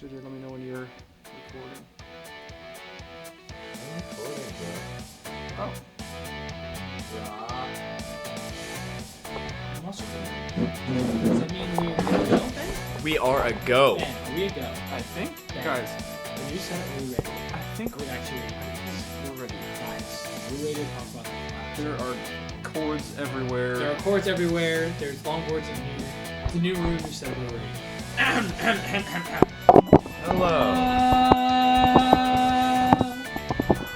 JJ, let me know when you're recording. I'm recording, bro. Oh. I'm also recording. Does that mean we're good to go, Ben? We are a go. Ben, are we a go? I think, Ben, guys, when you said it, are we ready? I think We're actually ready. we're ready. Guys, we're ready to talk about the class. There are cords everywhere. There are cords everywhere. There's longboards in here. It's a new room. You said we're ready. Hello.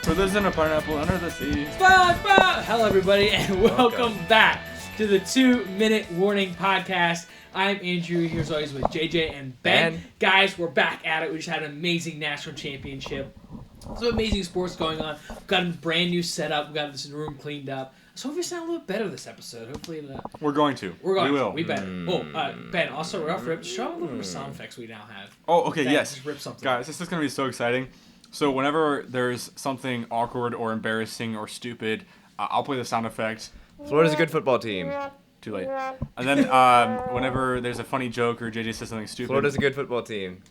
For those in a pineapple under the sea. SpongeBob! Hello, everybody, and welcome back to the 2-Minute Warning Podcast. I'm Andrew, here as always with JJ and Ben. Guys, we're back at it. We just had an amazing national championship. Some amazing sports going on. We've got a brand new setup. We've got this room cleaned up. So hopefully we sound a little better this episode. Hopefully We're going to. we're going We will. to. We better. Ben, also rough rip. Show them a little bit of sound effects we now have. Oh, okay, Ben, yes. just rip something. Guys, this is going to be so exciting. So whenever there's something awkward or embarrassing or stupid, I'll play the sound effect. Florida's a good football team. Too late. And then whenever there's a funny joke or JJ says something stupid, Florida's a good football team.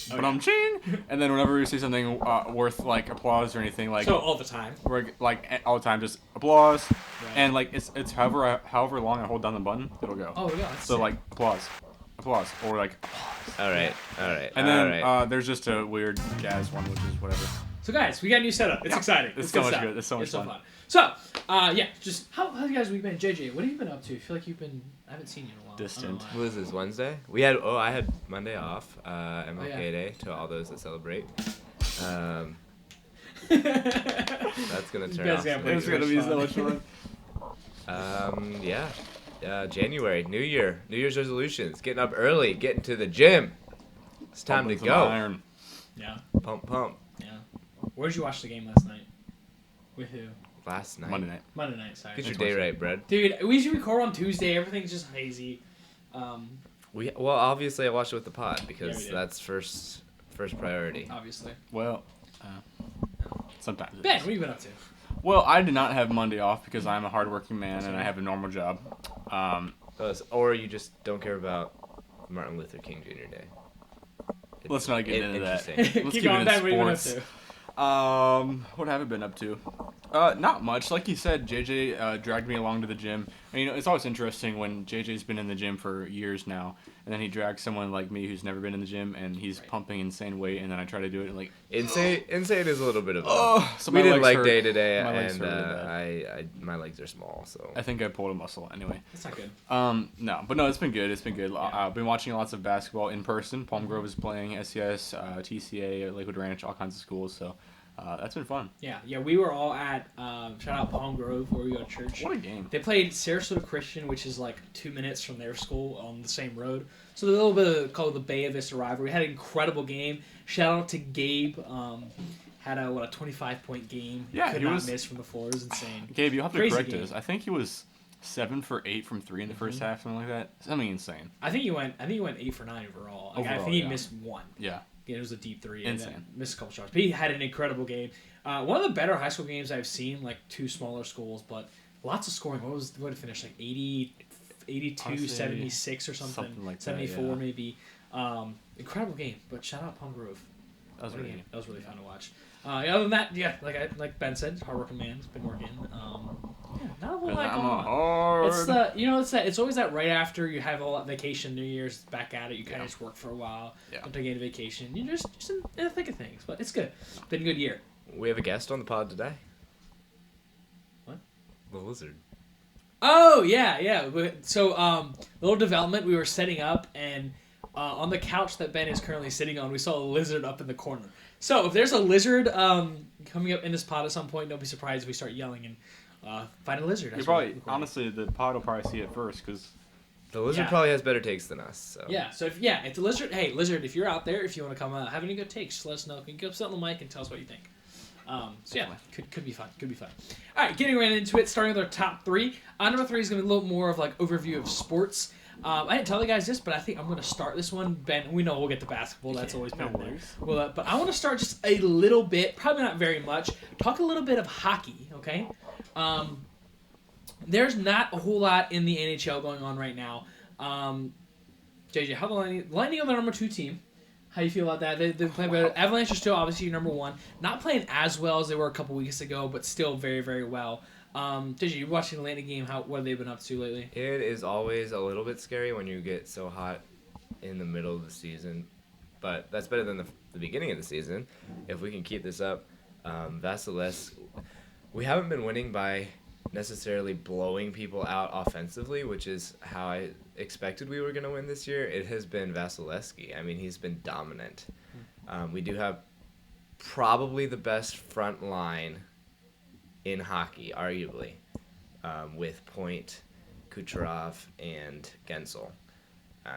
but I'm ching. And then whenever we say something worth like applause or anything, like So all the time. we're like all the time, just applause. Right. And like it's however long I hold down the button, it'll go. Oh, yeah. That's So sick. like applause, or like, All right. and then there's just a weird jazz one, which is whatever. So guys, we got a new setup. It's exciting. It's so good much stuff. good. It's so much fun. So, yeah, just how you guys week been? JJ, what have you been up to? I feel like I haven't seen you in a while. Distant. What was this, Wednesday? I had Monday off, MLK Day, to all those that celebrate. That's going to turn off. It's gonna be so much fun. January, New Year's resolutions, getting up early, getting to the gym. It's time to Pumping some go. iron. Yeah, Pump. yeah. Where did you watch the game last night? With who? Last night. Monday night. Monday night, sorry. Get your day right, Brad. Dude, we usually record on Tuesday. Everything's just hazy. Well, obviously I watched it with the pod Yeah, because we did. that's first priority. Obviously. Well, sometimes. it Ben, is. what have you been up to? Well, I did not have Monday off because I'm a hardworking man and I have a normal job. Or you just don't care about Martin Luther King Jr. Day. Let's not get into that. Interesting. Let's Keep keep going, it Ben. in What have you been up sports. to? What have I been up to? Not much. Like you said, JJ dragged me along to the gym. And, it's always interesting when JJ's been in the gym for years now, and then he drags someone like me who's never been in the gym, and he's pumping insane weight, and then I try to do it, and like, Insane is a little bit of a... so we my didn't legs like hurt. day to day, My legs and hurt really bad. my legs are small, so... I think I pulled a muscle anyway. That's not good. No, it's been good. It's been good. Yeah. I've been watching lots of basketball in person. Palm Grove is playing, SES, TCA, Lakewood Ranch, all kinds of schools. So that's been fun. Yeah, we were all at shout out Palm Grove where we go to church. What a game! They played Sarasota Christian, which is like 2 minutes from their school on the same road. So a little bit of called the Bay of Vista rivalry. We had an incredible game. Shout out to Gabe. Had a 25-point game. Yeah, could he not was- miss from the floor. It was insane. Gabe, you'll have to Crazy correct game. us. I think he was 7 for 8 from 3 in the first half, something like that. Something insane. I think he went 8 for 9 overall. Like, I Overall, think he yeah. missed one. Yeah. Yeah, it was a deep 3. Insane. And then missed a couple shots. But he had an incredible game. One of the better high school games I've seen, like 2 smaller schools, but lots of scoring. What did it finish? Like 80, 82, Honestly, 76 or something. something like that, 74 yeah. maybe. Incredible game. But shout out Palm Grove. That was What a really game. That was really fun to watch. Other than that, yeah, like Ben said, hardworking man. Has been working. Yeah, not a whole lot I'm going on. hard. It's always that right after you have all that vacation, New Year's, back at it. You kind of just work for a while. Yeah. Don't take any vacation. You're just in the thick of things, but it's good. Been a good year. We have a guest on the pod today. What? The Lizard. Oh yeah. So little development. We were setting up, and on the couch that Ben is currently sitting on, we saw a lizard up in the corner. So if there's a lizard coming up in this pod at some point, don't be surprised if we start yelling and find a lizard. You as probably, we're recording. honestly, the pod will probably see it first because The Lizard Yeah. probably has better takes than us, so... Yeah, so if the lizard, hey lizard, if you're out there, if you want to come have any good takes, just let us know. You can go sit on the mic and tell us what you think. So yeah, could be fun. All right, getting right into it. Starting with our top 3. Number 3 is gonna be a little more of like overview of sports. I didn't tell you guys this, but I think I'm gonna start this one. Ben, we know we'll get to basketball. That's always been no there. worries. Well, but I want to start just a little bit, probably not very much. Talk a little bit of hockey, okay? There's not a whole lot in the NHL going on right now. JJ, how the Lightning are the number 2 team. How you feel about that? They're playing better. Avalanche are still obviously number one. Not playing as well as they were a couple weeks ago, but still very, very well. Did you watching the Lightning game? What have they been up to lately? It is always a little bit scary when you get so hot in the middle of the season, but that's better than the beginning of the season. If we can keep this up, Vasilevskiy, we haven't been winning by necessarily blowing people out offensively, which is how I expected we were going to win this year. It has been Vasilevskiy. I mean, he's been dominant. We do have probably the best front line in hockey, arguably, with Point, Kucherov, and Gensel.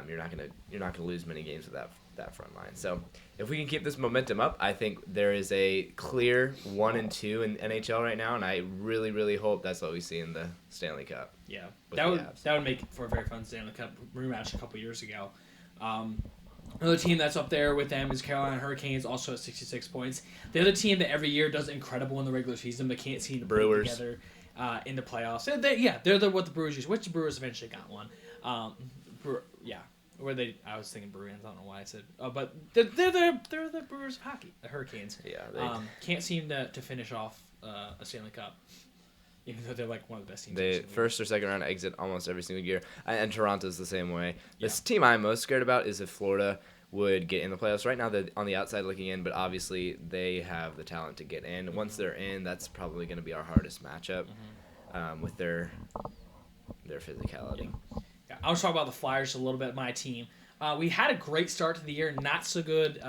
You're not gonna lose many games with that front line. So if we can keep this momentum up, I think there is a clear 1 and 2 in NHL right now, and I really, really hope that's what we see in the Stanley Cup. Yeah, that would make for a very fun Stanley Cup rematch a couple years ago. Another team that's up there with them is Carolina Hurricanes, also at 66 points. The other team that every year does incredible in the regular season, but can't seem to put it together in the playoffs. So they're what the Brewers use. Which the Brewers eventually got one. I was thinking Bruins. I don't know why I said. But they're the Brewers of hockey, the Hurricanes. Yeah. Can't seem to finish off a Stanley Cup, even though they're like one of the best teams. They first or second round exit almost every single year, and Toronto's the same way. This team I'm most scared about is if Florida would get in the playoffs. Right now they're on the outside looking in, but obviously they have the talent to get in. Once they're in, that's probably going to be our hardest matchup with their physicality. Yeah, I want to talk about the Flyers a little bit. My team. We had a great start to the year. Not so good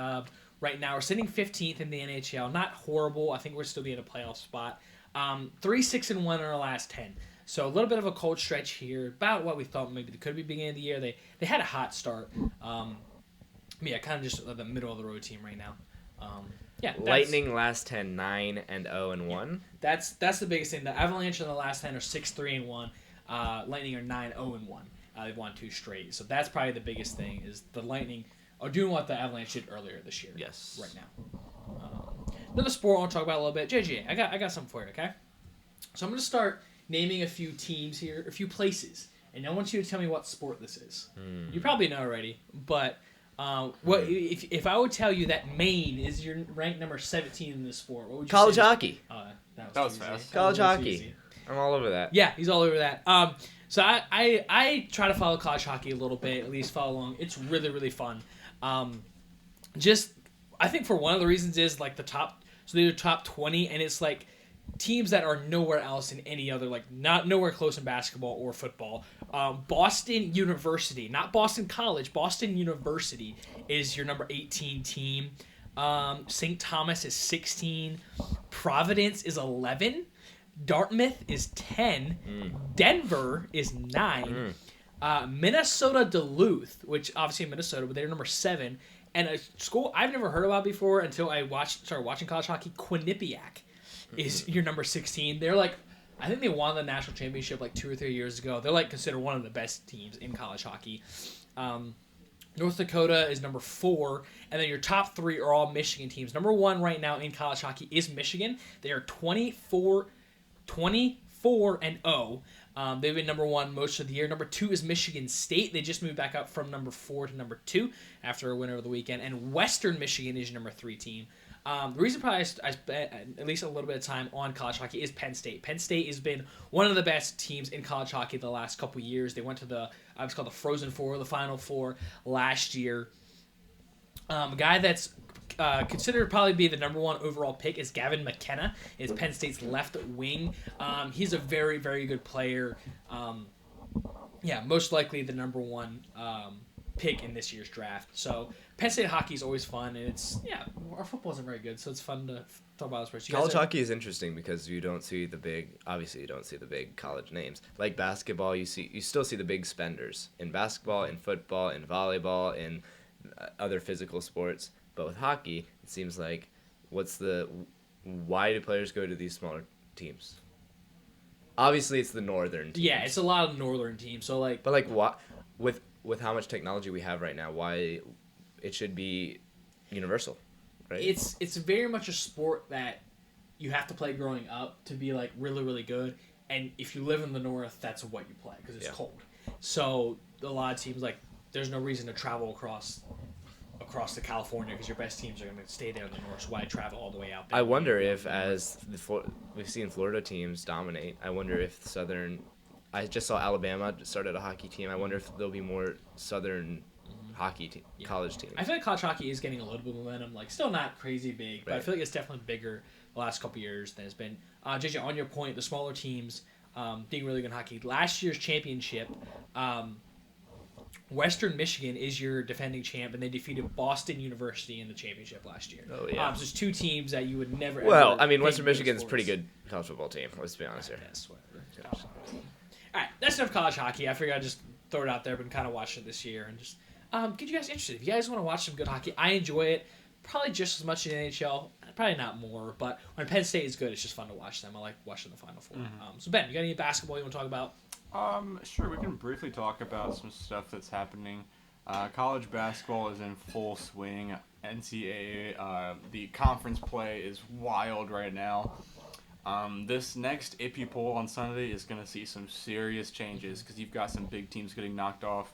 right now. We're sitting 15th in the NHL. Not horrible. I think we're still be in a playoff spot. 3-6-1 in our last 10. So a little bit of a cold stretch here. About what we thought maybe it could be beginning of the year. They had a hot start. Kind of just the middle of the road team right now. Lightning last 10 9-0-1. That's the biggest thing. The Avalanche in the last 10 are 6-3-1. Lightning are 9-0-1. They've won 2 straight. So that's probably the biggest thing is the Lightning are doing what the Avalanche did earlier this year. Yes. Right now. Another sport I want to talk about a little bit. JJ, I got something for you, okay? So I'm going to start naming a few teams here, a few places, and I want you to tell me what sport this is. You probably know already, but what if I would tell you that Maine is your ranked number 17 in this sport? What would you College say? hockey. That was fast. College hockey. I'm all over that. Yeah, he's all over that. So I try to follow college hockey a little bit, at least follow along. It's really, really fun. I think for one of the reasons is like the top, so they're top 20, and it's like teams that are nowhere else in any other, like not nowhere close in basketball or football. Boston University, not Boston College, Boston University is your number 18 team. St. Thomas is 16. Providence is 11. Dartmouth is 10. Denver is 9. Minnesota Duluth, which obviously in Minnesota, but they're number 7. And a school I've never heard about before until I started watching college hockey, Quinnipiac is your number 16. They're like, I think they won the national championship like 2 or 3 years ago. They're like considered one of the best teams in college hockey. North Dakota is number 4, and then your top 3 are all Michigan teams. Number 1 right now in college hockey is Michigan. They are 24-0. They've been number 1 most of the year. Number 2 is Michigan State. They just moved back up from number 4 to number 2 after a win over the weekend. And Western Michigan is your number 3 team. The reason probably I spent at least a little bit of time on college hockey is Penn State. Penn State has been one of the best teams in college hockey the last couple years. They went to it's called the Frozen Four, the Final Four last year. A guy that's considered to probably be the number 1 overall pick is Gavin McKenna. Is Penn State's left wing. He's a very, very good player. Most likely the number 1 pick in this year's draft. So Penn State hockey is always fun, and our football isn't very good, so it's fun to talk about sports. College hockey is interesting because you don't see the big college names. Like basketball, you still see the big spenders in basketball, in football, in volleyball, in other physical sports. But with hockey, it seems like why do players go to these smaller teams? Obviously, it's the northern teams. Yeah, it's a lot of northern teams. So but what with how much technology we have right now, why it should be universal, right? It's very much a sport that you have to play growing up to be like really, really good. And if you live in the north, that's what you play because it's cold. So a lot of teams there's no reason to travel across across to California because your best teams are going to stay there in the north. So why travel all the way out there? I wonder if, as we've seen Florida teams dominate, I wonder if Southern. I just saw Alabama started a hockey team. I wonder if there'll be more Southern hockey college teams. I feel like college hockey is getting a little bit of momentum. Like, still not crazy big, but I Right. feel like it's definitely bigger the last couple years than it's been. JJ, on your point, the smaller teams being really good in hockey. Last year's championship, Western Michigan is your defending champ, and they defeated Boston University in the championship last year. Oh, yeah. So it's two teams that you would never. Well, ever I mean, think Western would Michigan's a sports. pretty good college football team. Let's be honest here. Yes, whatever. All right, that's enough college hockey. I figured I'd just throw it out there. Been kind of watching it this year and just get you guys interested. If you guys want to watch some good hockey, I enjoy it. Probably just as much in the NHL. Probably not more, but when Penn State is good, it's just fun to watch them. I like watching the Final Four. So Ben, you got any basketball you want to talk about? Sure, we can briefly talk about some stuff that's happening. College basketball is in full swing. NCAA, the conference play is wild right now. This next AP poll on Sunday is going to see some serious changes because you've got some big teams getting knocked off.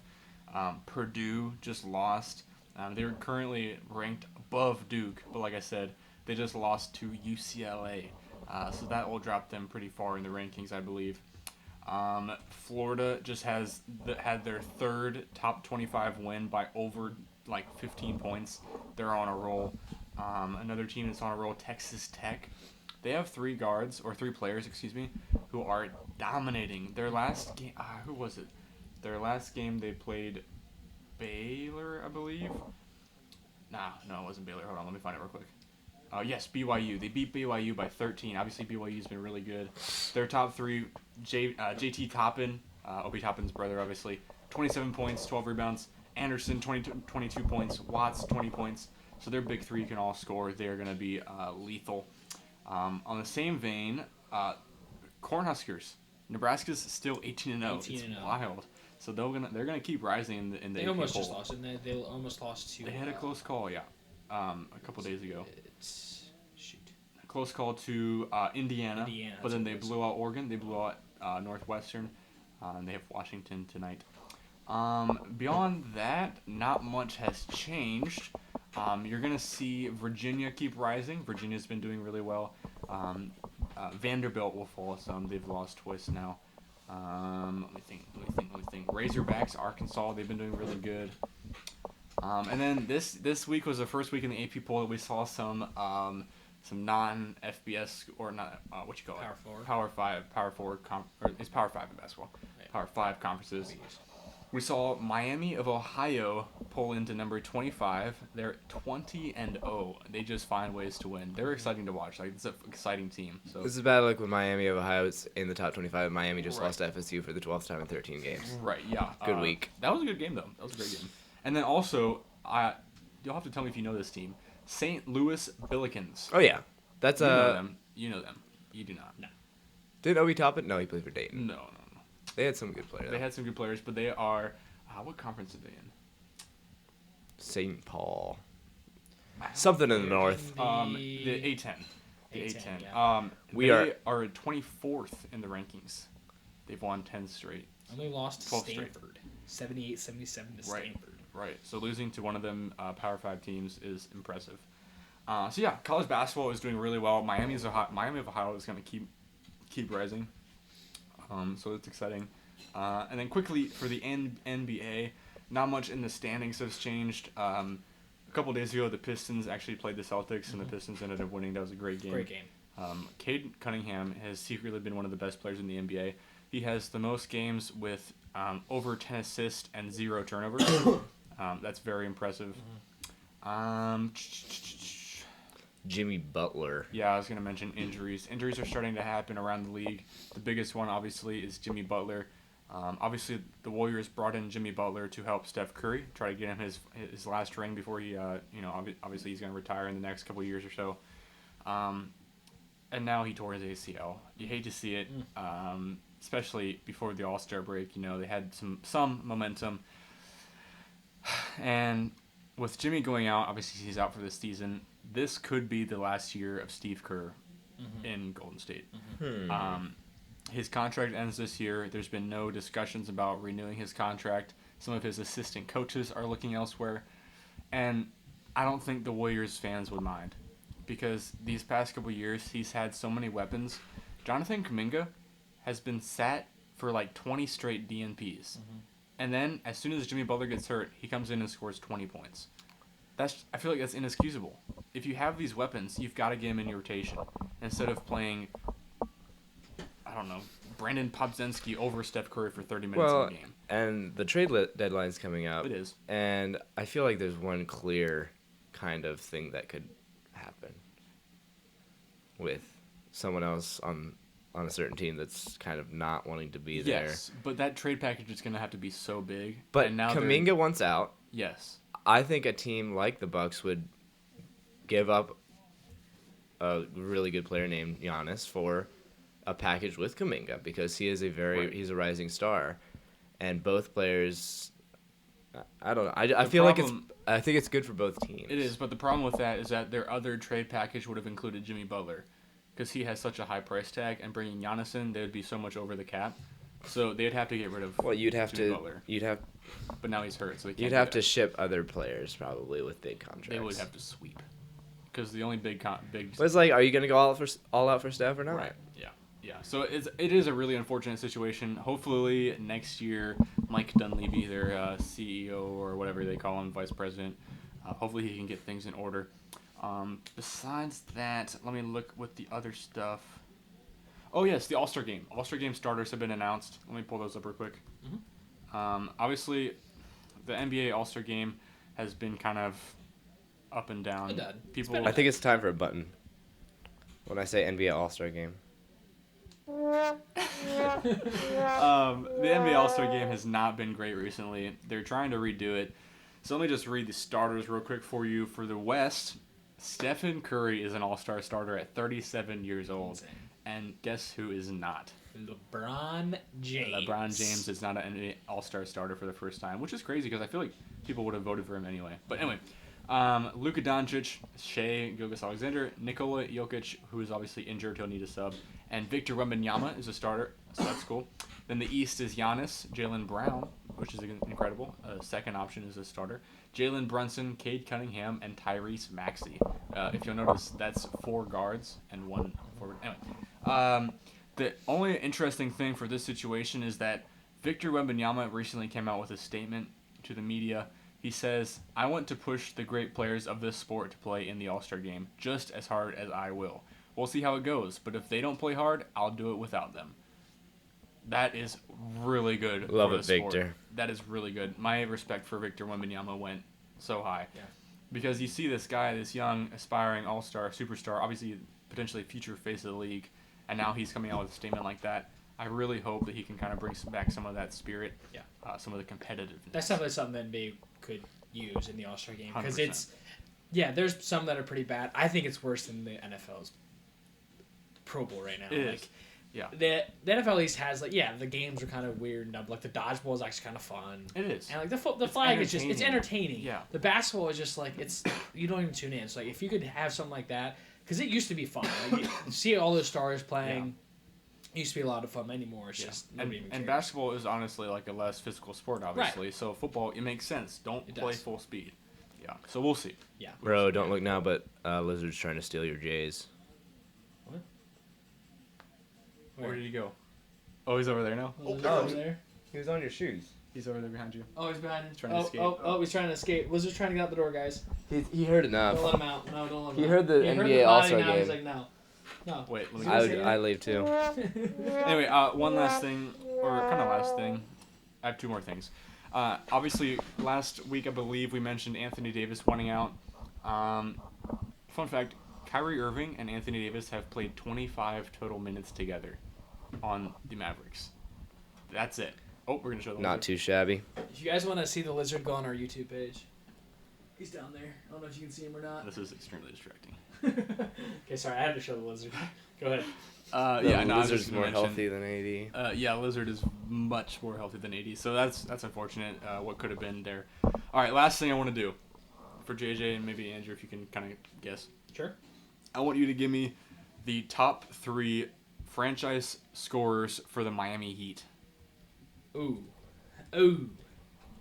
Purdue just lost. They're currently ranked above Duke, but like I said, they just lost to UCLA. So that will drop them pretty far in the rankings, I believe. Florida just had their third top 25 win by over 15 points. They're on a roll. Another team that's on a roll, Texas Tech. They have three players, who are dominating. Their last game, who was it? Their last game they played Baylor, I believe. No, it wasn't Baylor. Hold on, let me find it real quick. Yes, BYU. They beat BYU by 13. Obviously, BYU's been really good. Their top three, JT Toppin, Obi Toppin's brother, obviously, 27 points, 12 rebounds. Anderson, 22 points. Watts, 20 points. So their big three can all score. They're going to be lethal. On the same vein, Cornhuskers. Nebraska's still 18-0. It's 18-0. wild. So they're gonna keep rising in the They AP almost poll. just lost, and they almost lost to. They had a close call, yeah. A couple days ago. Shoot. A close call to Indiana, Indiana, but then they that's what it blew out Oregon. They blew out Northwestern. And they have Washington tonight. Beyond that, not much has changed. You're gonna see Virginia keep rising. Virginia's been doing really well. Vanderbilt will fall some. They've lost twice now. Let me think. Razorbacks, Arkansas, they've been doing really good. And then this week was the first week in the AP poll that we saw some non-FBS or not what you call Power it? Four. Power Four, or it's Power 5 in basketball. Right. Power 5 conferences. We saw Miami of Ohio pull into number 25. They're 20-0. They just find ways to win. They're exciting to watch. It's an exciting team. So This is bad luck with Miami of Ohio. It's in the top 25. Miami just Right. lost to FSU for the 12th time in 13 games. right, yeah. Good week. That was a good game though. That was a great game. And then also, you'll have to tell me if you know this team, St. Louis Billikens. Oh yeah, that's You know them. You know them. You do not. No. Did Obi Toppin? No, he played for Dayton. No. They had some good players. They had some good players, but they are. What conference are they in? St. Paul. Something in the north. The The A10. The A10, A10. yeah. We They are 24th in the rankings. They've won 10 straight. Only lost to 12 straight. Stanford. 78-77 to Right. Stanford. Right. So losing to one of them Power 5 teams is impressive. So yeah, college basketball is doing really well. Miami of Ohio is going to keep rising. So it's exciting. And then quickly for the NBA, not much in the standings has changed. A couple days ago, the Pistons actually played the Celtics, and the Pistons ended up winning. That was a great game. Great game. Cade Cunningham has secretly been one of the best players in the NBA. He has the most games with over 10 assists and 0 turnovers. That's very impressive. Jimmy Butler. Yeah, I was going to mention injuries. Injuries are starting to happen around the league. The biggest one, obviously, is Jimmy Butler. Obviously, the Warriors brought in Jimmy Butler to help Steph Curry, try to get him his last ring before he, obviously he's going to retire in the next couple of years or so. And now he tore his ACL. You hate to see it, especially before the All-Star break. They had some momentum. And with Jimmy going out, obviously he's out for this season. This could be the last year of Steve Kerr in Golden State. His contract ends this year. There's been no discussions about renewing his contract. Some of his assistant coaches are looking elsewhere. And I don't think the Warriors fans would mind because these past couple years he's had so many weapons. Jonathan Kuminga has been sat for like 20 straight DNPs. And then as soon as Jimmy Butler gets hurt, he comes in and scores 20 points. I feel like that's inexcusable. If you have these weapons, you've got to get them in your rotation instead of playing, I don't know, Brandon Popzensky over Steph Curry for 30 minutes in a game. And the trade deadline's coming up. It is. And I feel like there's one clear kind of thing that could happen with someone else on a certain team that's kind of not wanting to be there. Yes, but that trade package is going to have to be so big. But and now Kuminga wants out. Yes. I think a team like the Bucks would give up a really good player named Giannis for a package with Kuminga because he is he's a rising star, and both players. I don't know. I think it's good for both teams. It is, but the problem with that is that their other trade package would have included Jimmy Butler, because he has such a high price tag, and bringing Giannis in, they would be so much over the cap. So they'd have to get rid of. Well, Butler. But now he's hurt, so you'd have to ship other players probably with big contracts. They would have to sweep, because the only big. But it's like, are you gonna go all out for Steph or not? Right. Yeah. So it is a really unfortunate situation. Hopefully next year, Mike Dunleavy, their CEO or whatever they call him, vice president, hopefully he can get things in order. Besides that, let me look with the other stuff. Oh yes, the All-Star Game. All-Star Game starters have been announced. Let me pull those up real quick. Obviously, the NBA All-Star Game has been kind of up and down. I think it's time for a button. When I say NBA All-Star Game. The NBA All-Star Game has not been great recently. They're trying to redo it. So let me just read the starters real quick for you. For the West, Stephen Curry is an All-Star starter at 37 years old. Insane. And guess who is not? LeBron James. LeBron James is not an NBA All-Star starter for the first time, which is crazy because I feel like people would have voted for him anyway. But anyway, Luka Doncic, Shai Gilgeous-Alexander, Nikola Jokic, who is obviously injured, he'll need a sub, and Victor Wembanyama is a starter, so that's cool. Then the East is Giannis, Jaylen Brown, which is incredible. Second option is a starter. Jalen Brunson, Cade Cunningham, and Tyrese Maxey. If you'll notice, that's 4 guards and 1 forward. Anyway, the only interesting thing for this situation is that Victor Wembanyama recently came out with a statement to the media. He says, "I want to push the great players of this sport to play in the All-Star Game just as hard as I will. We'll see how it goes, but if they don't play hard, I'll do it without them." That is really good. Love for it, the sport. Victor. That is really good. My respect for Victor Wembanyama went so high. Yeah. Because you see this guy, this young, aspiring all-star, superstar, obviously potentially future face of the league, and now he's coming out with a statement like that. I really hope that he can kind of bring back some of that spirit, some of the competitiveness. That's definitely something the NBA could use in the All-Star Game. Because 100%. there's some that are pretty bad. I think it's worse than the NFL's Pro Bowl right now. It is. Yeah. The NFL at least has, the games are kind of weird. And, the dodgeball is actually kind of fun. It is. And, the flag is it's entertaining. Yeah. The basketball is just, you don't even tune in. So, if you could have something like that, because it used to be fun. You see all those stars playing. It used to be a lot of fun. Anymore, it's just nobody even cares. And basketball is honestly a less physical sport, obviously. Right. So football, it makes sense. Don't play full speed. Yeah. So we'll see. Yeah. Bro, don't look now, but Lizard's trying to steal your Jays. What? Where did he go? Oh, he's over there now? Over there. He was on your shoes. He's over there behind you. Oh, he's behind. He's trying to escape. He's trying to escape. Lizard's trying to get out the door, guys. He heard enough. Don't let him out. No, don't let him out. He heard the He NBA the All-Star now. Game. He's like, no. Wait, let me I leave too. Anyway, one last thing, or kind of last thing. I have 2 more things. Obviously, last week I believe we mentioned Anthony Davis wanting out. Fun fact, Kyrie Irving and Anthony Davis have played 25 total minutes together on the Mavericks. That's it. Oh, we're going to show them. Not too shabby. If you guys want to see the Lizard, go on our YouTube page. He's down there. I don't know if you can see him or not. This is extremely distracting. Okay, sorry, I had to show the Lizard. Go ahead. Lizard's more healthy than AD. Lizard is much more healthy than AD, so that's unfortunate. What could have been there. All right, last thing I want to do for JJ and maybe Andrew, if you can kind of guess. Sure. I want you to give me the top 3 franchise scorers for the Miami Heat. Ooh.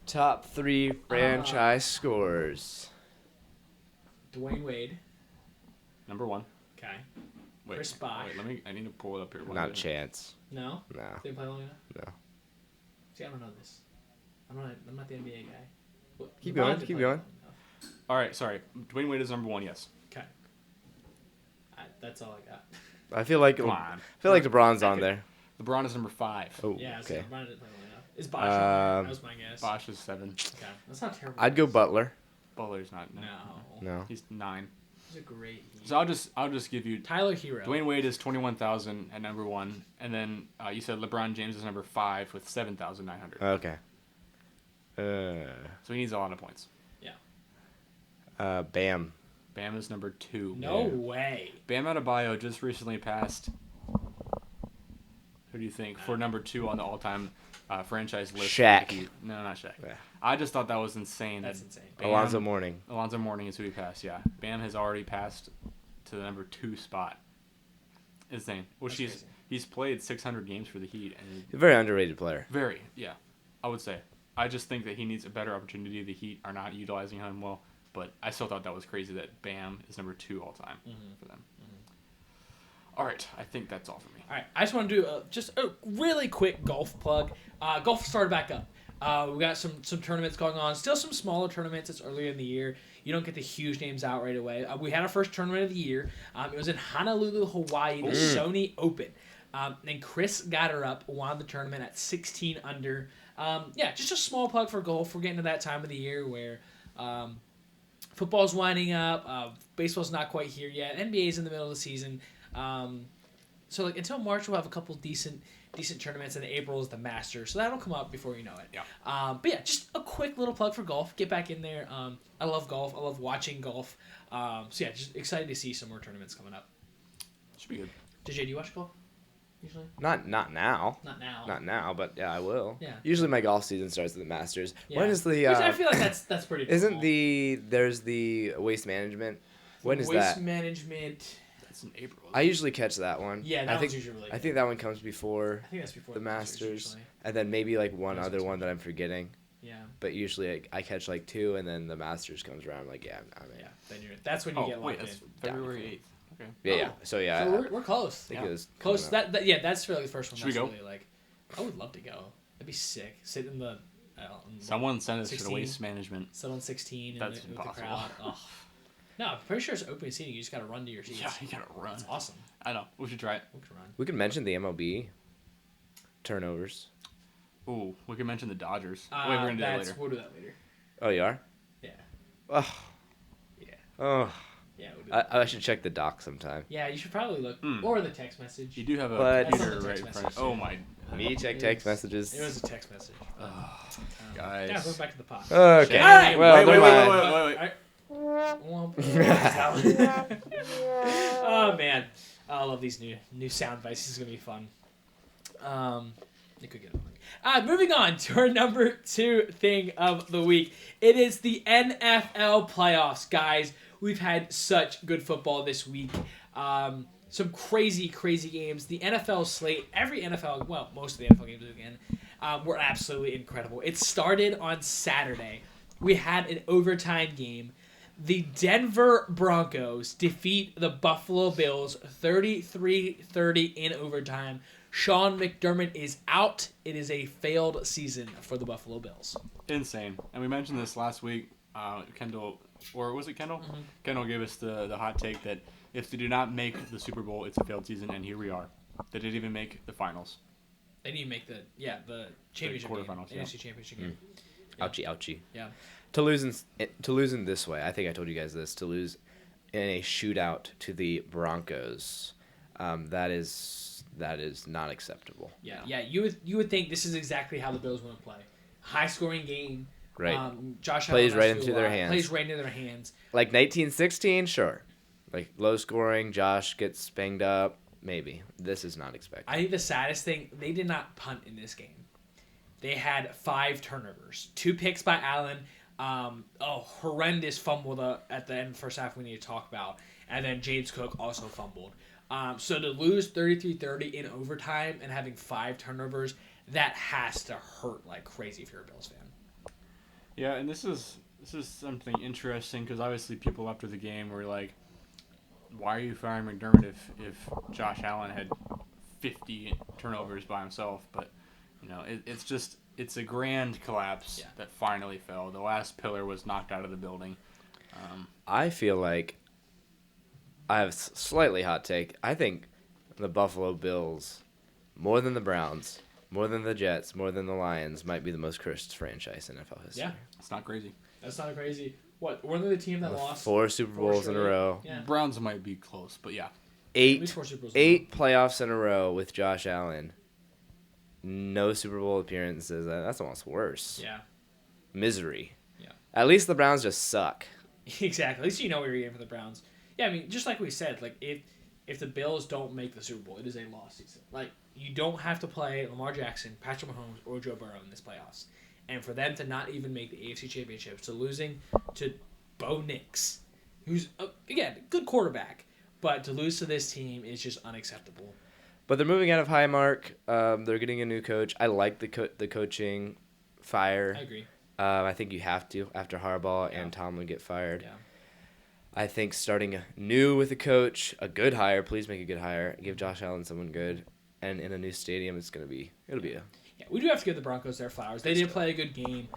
Top 3 franchise scores. Dwayne Wade. Number 1. Okay. Wait, Chris Bosh. Wait, I need to pull it up here. Not a chance. No? No. Didn't play long enough? No. See, I don't know this. I'm not the NBA guy. Well, Keep LeBron going, did keep play going. long enough. All right, sorry. Dwayne Wade is number 1, yes. Okay. That's all I got. I feel like Come on. I feel like LeBron's on there. LeBron is number 5. Oh, Yeah, so okay. LeBron didn't play long enough. Is Bosh on there? That was my guess. Bosh is 7. Okay. That's not terrible. I'd go Butler. Butler's not. No. No. No. He's 9. He's a great Heat. So I'll just give you. Tyler Hero. Dwayne Wade is 21,000 at number 1, and then you said LeBron James is number 5 with 7,900. Okay. So he needs a lot of points. Bam. Bam is number 2. No Yeah. way. Bam Adebayo just recently passed. Who do you think for number 2 on the all-time franchise list? Shaq. No, not Shaq. Yeah. I just thought that was insane. That's that insane. Bam- Alonzo Mourning. Alonzo Mourning is who he passed. Yeah, Bam has already passed to the number 2 spot. Insane. Which That's crazy. he's played 600 games for the Heat and He's a very underrated player. very I would say. I just think that he needs a better opportunity. The Heat are not utilizing him well, but I still thought that was crazy that Bam is number 2 all time for them. All right, I think that's all for me. All right, I just want to do just a really quick golf plug. Golf started back up. We got some tournaments going on. Still some smaller tournaments. It's earlier in the year. You don't get the huge names out right away. We had our first tournament of the year. It was in Honolulu, Hawaii, the Sony Open. And Chris got her up, won the tournament at 16 under. Just a small plug for golf. We're getting to that time of the year where football's winding up. Baseball's not quite here yet. NBA's in the middle of the season. So like until March we'll have a couple decent tournaments, and April is the Masters, so that'll come up before you know it. Yeah. But yeah, just a quick little plug for golf. Get back in there. I love golf. I love watching golf. Just excited to see some more tournaments coming up. Should be good. DJ, do you watch golf usually? Not now. Not now. Not now, but yeah, I will. Yeah. Usually my golf season starts at the Masters. Yeah. When is the? Which I feel like that's pretty. Isn't normal. there's the waste management? When is Waste that? management? That's in April. I usually catch that one. Yeah, that I one's think usually really I good. think that one comes before I think that's before the Masters, usually. and then maybe like one That's other what's one that I'm forgetting. Yeah. But usually I catch like 2, and then the Masters comes around. I'm like, yeah, I'm in. Yeah. That's when you get wait, locked that's in. February 8th. Okay. Yeah, Oh. yeah. So yeah, So we're close. I think Yeah. it was Close. coming up. That's really the first one. Should we that's go? Really, like, I would love to go. That'd be sick. Sit in the. Someone sent us to the 16. waste management. Sit on 16 That's with the impossible. crowd. Oh. No, I'm pretty sure it's open seating. You just gotta run to your seats. Yeah, you gotta run. It's awesome. I know. We should try it. We can run. We can mention the MLB turnovers. Ooh, we can mention the Dodgers. Wait, we're gonna do that later. We'll do that later. Oh, you are? Yeah. Oh, Yeah. oh. Yeah. We'll do that. I should check the doc sometime. Yeah, you should probably look Hmm. or the text message. You do have a But- computer That's not a right text in front. message, Oh yeah. my Me check text messages. It was a text message. guys. Yeah, going back to the pot. Okay. Alright, Well, wait, never wait, mind. wait. Oh man, I love these new sound bites. This is gonna be fun. You could get it. Moving on to our number 2 thing of the week. It is the NFL playoffs, guys. We've had such good football this week. Some crazy games. The NFL slate, most of the NFL games again, were absolutely incredible. It started on Saturday. We had an overtime game. The Denver Broncos defeat the Buffalo Bills 33-30 in overtime. Sean McDermott is out. It is a failed season for the Buffalo Bills. Insane. And we mentioned this last week. Kendall, or was it Kendall? Mm-hmm. Kendall gave us the hot take that if they do not make the Super Bowl, it's a failed season, and here we are. They didn't even make the finals. They need to make the championship game. quarterfinals, yeah. NFC championship game. Ouchie. Yeah. To lose in this way, I think I told you guys this. To lose in a shootout to the Broncos, that is not acceptable. Yeah. You would think this is exactly how the Bills want to play. High scoring game. Right. Josh Plays Allen right has to into do a their lot. hands. Plays right into their hands. Like 1916, sure. Like low scoring, Josh gets banged up, maybe. This is not expected. I think the saddest thing, they did not punt in this game. They had 5 turnovers. 2 picks by Allen. Horrendous fumble at the end of the first half we need to talk about. And then James Cook also fumbled. So to lose 33-30 in overtime and having 5 turnovers, that has to hurt like crazy if you're a Bills fan. Yeah, and this is this is something interesting because obviously people after the game were like, why are you firing McDermott if Josh Allen had 50 turnovers by himself? But, it's a grand collapse that finally fell. The last pillar was knocked out of the building. I feel like I have a slightly hot take. I think the Buffalo Bills, more than the Browns, more than the Jets, more than the Lions, might be the most cursed franchise in NFL history. Yeah. It's not crazy. That's not crazy. What? Weren't they the team that lost 4 Super Bowls in a row. Yeah. Browns might be close, but yeah. At least 4 Super Bowls in a row. 8 playoffs in a row with Josh Allen. No Super Bowl appearances. That's almost worse. Yeah. Misery. Yeah. At least the Browns just suck. Exactly. At least you know what you're getting for the Browns. Yeah, I mean, just like we said, like if the Bills don't make the Super Bowl, it is a lost season. Like, you don't have to play Lamar Jackson, Patrick Mahomes, or Joe Burrow in this playoffs. And for them to not even make the AFC Championship, to losing to Bo Nix, who's, again, a good quarterback, but to lose to this team is just unacceptable. But they're moving out of Highmark. They're getting a new coach. I like the coaching fire. I agree. I think you have to after Harbaugh and Tomlin get fired. Yeah. I think starting new with a coach, a good hire. Please make a good hire. Give Josh Allen someone good, and in a new stadium, it'll be a. Yeah, we do have to give the Broncos their flowers. They did play a good game.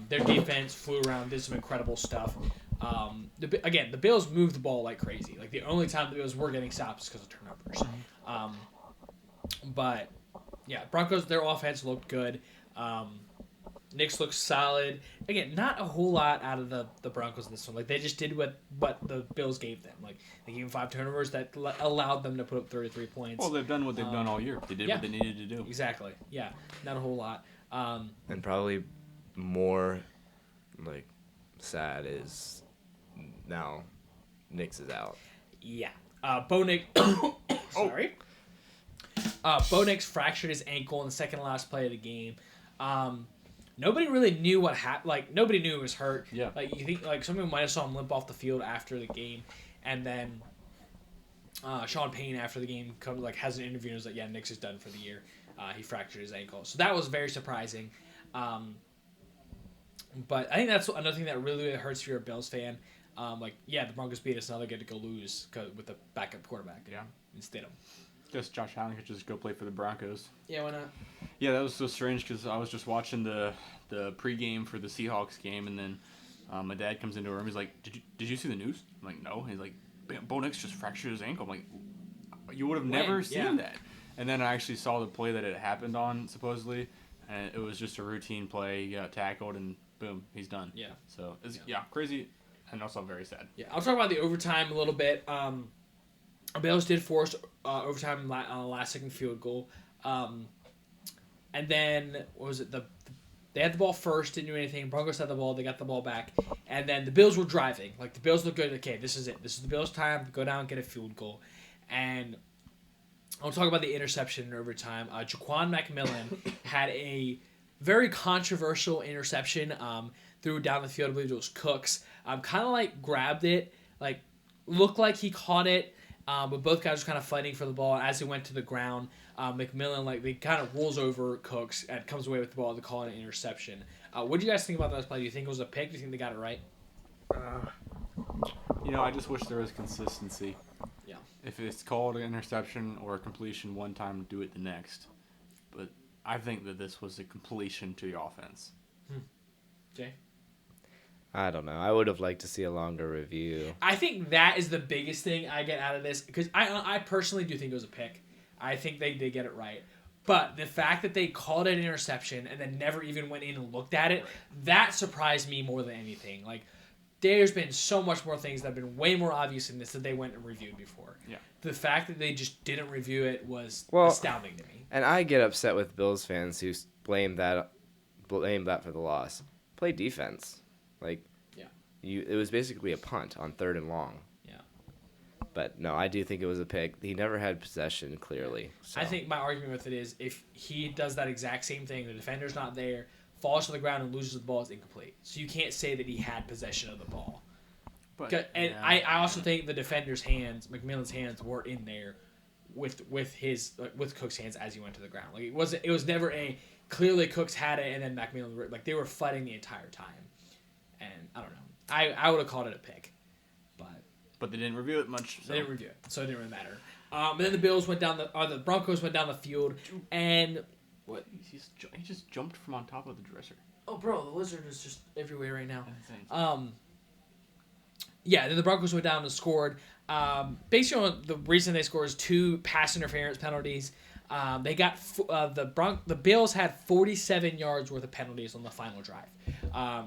Their defense flew around, did some incredible stuff. The Bills moved the ball like crazy. Like, the only time the Bills were getting stops is because of turnovers. But yeah, Broncos, their offense looked good. Knicks looked solid. Again, not a whole lot out of the Broncos in this one. Like, they just did what the Bills gave them. Like, they gave them 5 turnovers that allowed them to put up 33 points. Well, they've done what they've done all year. They did what they needed to do. Exactly. Yeah, not a whole lot. And probably more, like, sad is now Knicks is out. Yeah. Bo Nix. Sorry. Bo Nix fractured his ankle in the second last play of the game. Nobody really knew what happened. Like, nobody knew he was hurt. Yeah. Like, you think, like, some people might have saw him limp off the field after the game, and then Sean Payne after the game has an interview and was like, "Yeah, Nix is done for the year. He fractured his ankle." So that was very surprising. But I think that's another thing that really, really hurts if you're a Bills fan. The Broncos beat us, now they get to go lose with the backup quarterback. Yeah. Instead of. Guess Josh Allen could just go play for the Broncos. Yeah, why not? Yeah, that was so strange because I was just watching the pregame for the Seahawks game, and then my dad comes into a room. He's like, "Did you see the news?" I'm like, "No." He's like, "Bo Nix just fractured his ankle." I'm like, "You would have never seen that." And then I actually saw the play that it happened on, supposedly, and it was just a routine play. He got tackled, and boom, he's done. Yeah. So it's crazy, and also very sad. Yeah, I'll talk about the overtime a little bit. Bills did force overtime on the last second field goal. And then, what was it? They had the ball first, didn't do anything. Broncos had the ball, they got the ball back. And then the Bills were driving. Like, the Bills looked good. Okay, this is it. This is the Bills' time to go down and get a field goal. And I'll talk about the interception in overtime. Jaquan McMillan had a very controversial interception. Threw it down the field. I believe it was Cooks. Kind of like grabbed it. Like, looked like he caught it. But both guys were kind of fighting for the ball. As he went to the ground, McMillan, he kind of rolls over Cooks and comes away with the ball to call it an interception. What do you guys think about that play? Do you think it was a pick? Do you think they got it right? I just wish there was consistency. Yeah. If it's called an interception or a completion one time, do it the next. But I think that this was a completion to the offense. Jay? I don't know. I would have liked to see a longer review. I think that is the biggest thing I get out of this, because I personally do think it was a pick. I think they did get it right. But the fact that they called it an interception and then never even went in and looked at it, that surprised me more than anything. Like, there's been so much more things that have been way more obvious in this that they went and reviewed before. Yeah. The fact that they just didn't review it was astounding to me. And I get upset with Bills fans who blame that for the loss. Play defense. It was basically a punt on 3rd and long. Yeah. But no, I do think it was a pick. He never had possession, clearly. So. I think my argument with it is if he does that exact same thing, the defender's not there, falls to the ground and loses the ball, it's incomplete. So you can't say that he had possession of the ball. I also think the defender's hands, McMillan's hands, were in there with Cook's hands as he went to the ground. Like, it was never clearly Cooks had it and then McMillan, they were fighting the entire time. and I don't know. I would have called it a pick, But they didn't review it much. So. they didn't review it, so it didn't really matter. And then the the Broncos went down the field, and What? He just jumped from on top of the dresser. oh, bro, the lizard is just everywhere right now. That's insane. Yeah, then the Broncos went down and scored. Basically, the reason they scored is 2 pass interference penalties. They got the Bills had 47 yards worth of penalties on the final drive.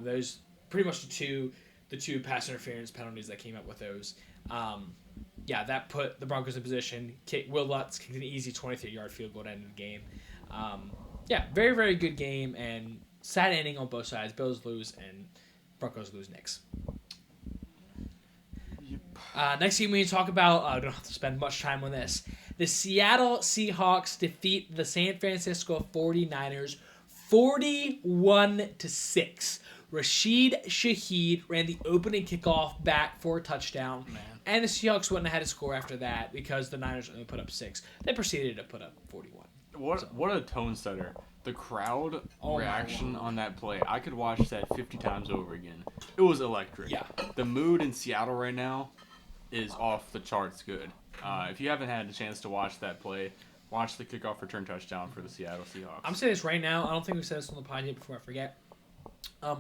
Those pretty much the two pass interference penalties that came up with those. That put the Broncos in position. Will Lutz kicked an easy 23-yard field goal to end the game. Very, very good game, and sad ending on both sides. Bills lose and Broncos lose next. Next game we need to talk about, I don't have to spend much time on this. The Seattle Seahawks defeat the San Francisco 49ers 41-6. Rashid Shaheed ran the opening kickoff back for a touchdown. Man. And the Seahawks wouldn't have had to score after that because the Niners only put up 6. They proceeded to put up 41. What a tone setter. The crowd Oh my reaction Lord. on that play, I could watch that 50 times over again. It was electric. Yeah. The mood in Seattle right now is off the charts good. If you haven't had a chance to watch that play, watch the kickoff return touchdown for the Seattle Seahawks. I'm saying this right now. I don't think we said this on the pod yet before I forget. The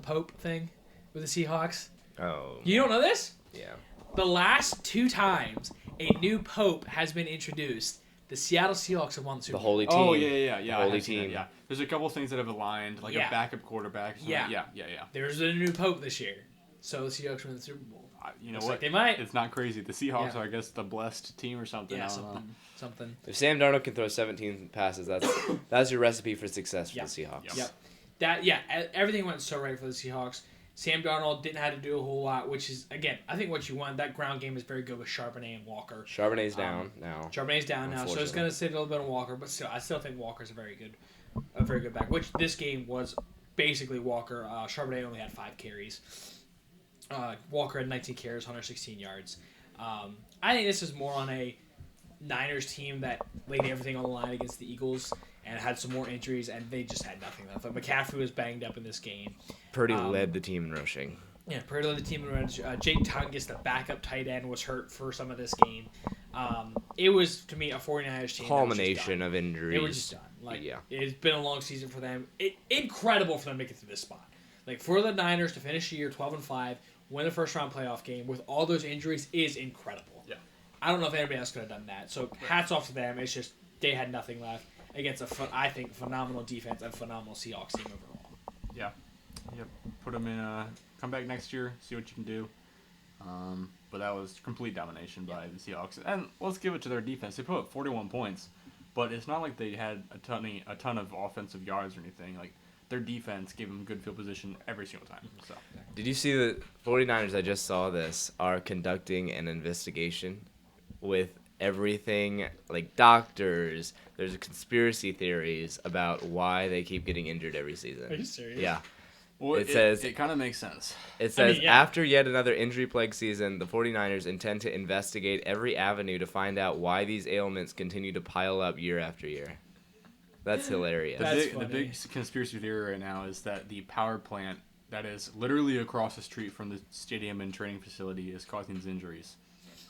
Pope thing with the Seahawks? Oh. You don't know this? Yeah. The last 2 times a new Pope has been introduced, the Seattle Seahawks have won the Super The Bowl. holy team. Oh, yeah. I Holy have seen that, team. yeah. There's a couple things that have aligned, like Yeah. a backup quarterback. So Yeah. Yeah. There's a new Pope this year, so the Seahawks win the Super Bowl. You know Looks what? like they might. It's not crazy. The Seahawks Yeah. are, I guess, the blessed team or something. Yeah, I don't know. something. If Sam Darnold can throw 17 passes, that's your recipe for success for Yeah. the Seahawks. Yep. Everything went so right for the Seahawks. Sam Darnold didn't have to do a whole lot, which is, again, I think what you want. That ground game is very good with Charbonnet and Walker. Charbonnet's down now. Charbonnet's down now, so it's going to sit a little bit on Walker, but still, I still think Walker's a very good back. Which this game was basically Walker. Charbonnet only had 5 carries. Walker had 19 carries, 116 yards. I think this is more on a Niners team that laid everything on the line against the Eagles and had some more injuries, and they just had nothing left. Like McCaffrey was banged up in this game. Purdy led the team in rushing. Yeah, Purdy led the team in runs. Jake Tungus, the backup tight end, was hurt for some of this game. It was, to me, a 49ers team. Culmination of injuries. They were just done. Yeah. It's been a long season for them. Incredible for them to get to this spot. Like, for the Niners to finish the year 12-5, win the first-round playoff game with all those injuries is incredible. Yeah. I don't know if anybody else could have done that. So, hats off to them. It's just they had nothing left against I think, phenomenal defense and phenomenal Seahawks team overall. Yeah. Yep. Put them in come back next year, see what you can do. But that was complete domination by the Seahawks. And let's give it to their defense. They put up 41 points, but it's not like they had a ton of offensive yards or anything. Like, their defense gave them good field position every single time. So. Did you see the 49ers, I just saw this, are conducting an investigation with everything, like doctors. There's conspiracy theories about why they keep getting injured every season. Are you serious? Yeah. Well, It says- it kind of makes sense. It says, yeah. after yet another injury-plagued season, the 49ers intend to investigate every avenue to find out why these ailments continue to pile up year after year. That's hilarious. That's The funny. big conspiracy theory right now is that the power plant that is literally across the street from the stadium and training facility is causing these injuries.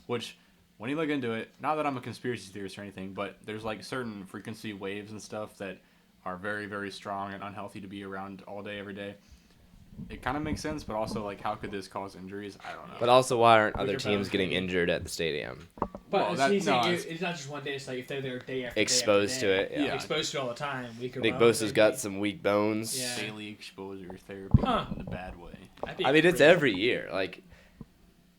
Which, when you look into it, not that I'm a conspiracy theorist or anything, but there's like certain frequency waves and stuff that are very, very strong and unhealthy to be around all day, every day. It kind of makes sense, but also, like, how could this cause injuries? I don't know. But also, why aren't With other your teams power getting plant. injured at the stadium? But Well, he's saying it's- it's not just one day. It's like if they're there day after Exposed day to after it, day, yeah. exposed to it all the time. We could Nick run, Bosa's maybe. got some weak bones. Yeah. Daily exposure therapy Huh. in the bad way. That'd be I mean, it's crazy. every year. Like,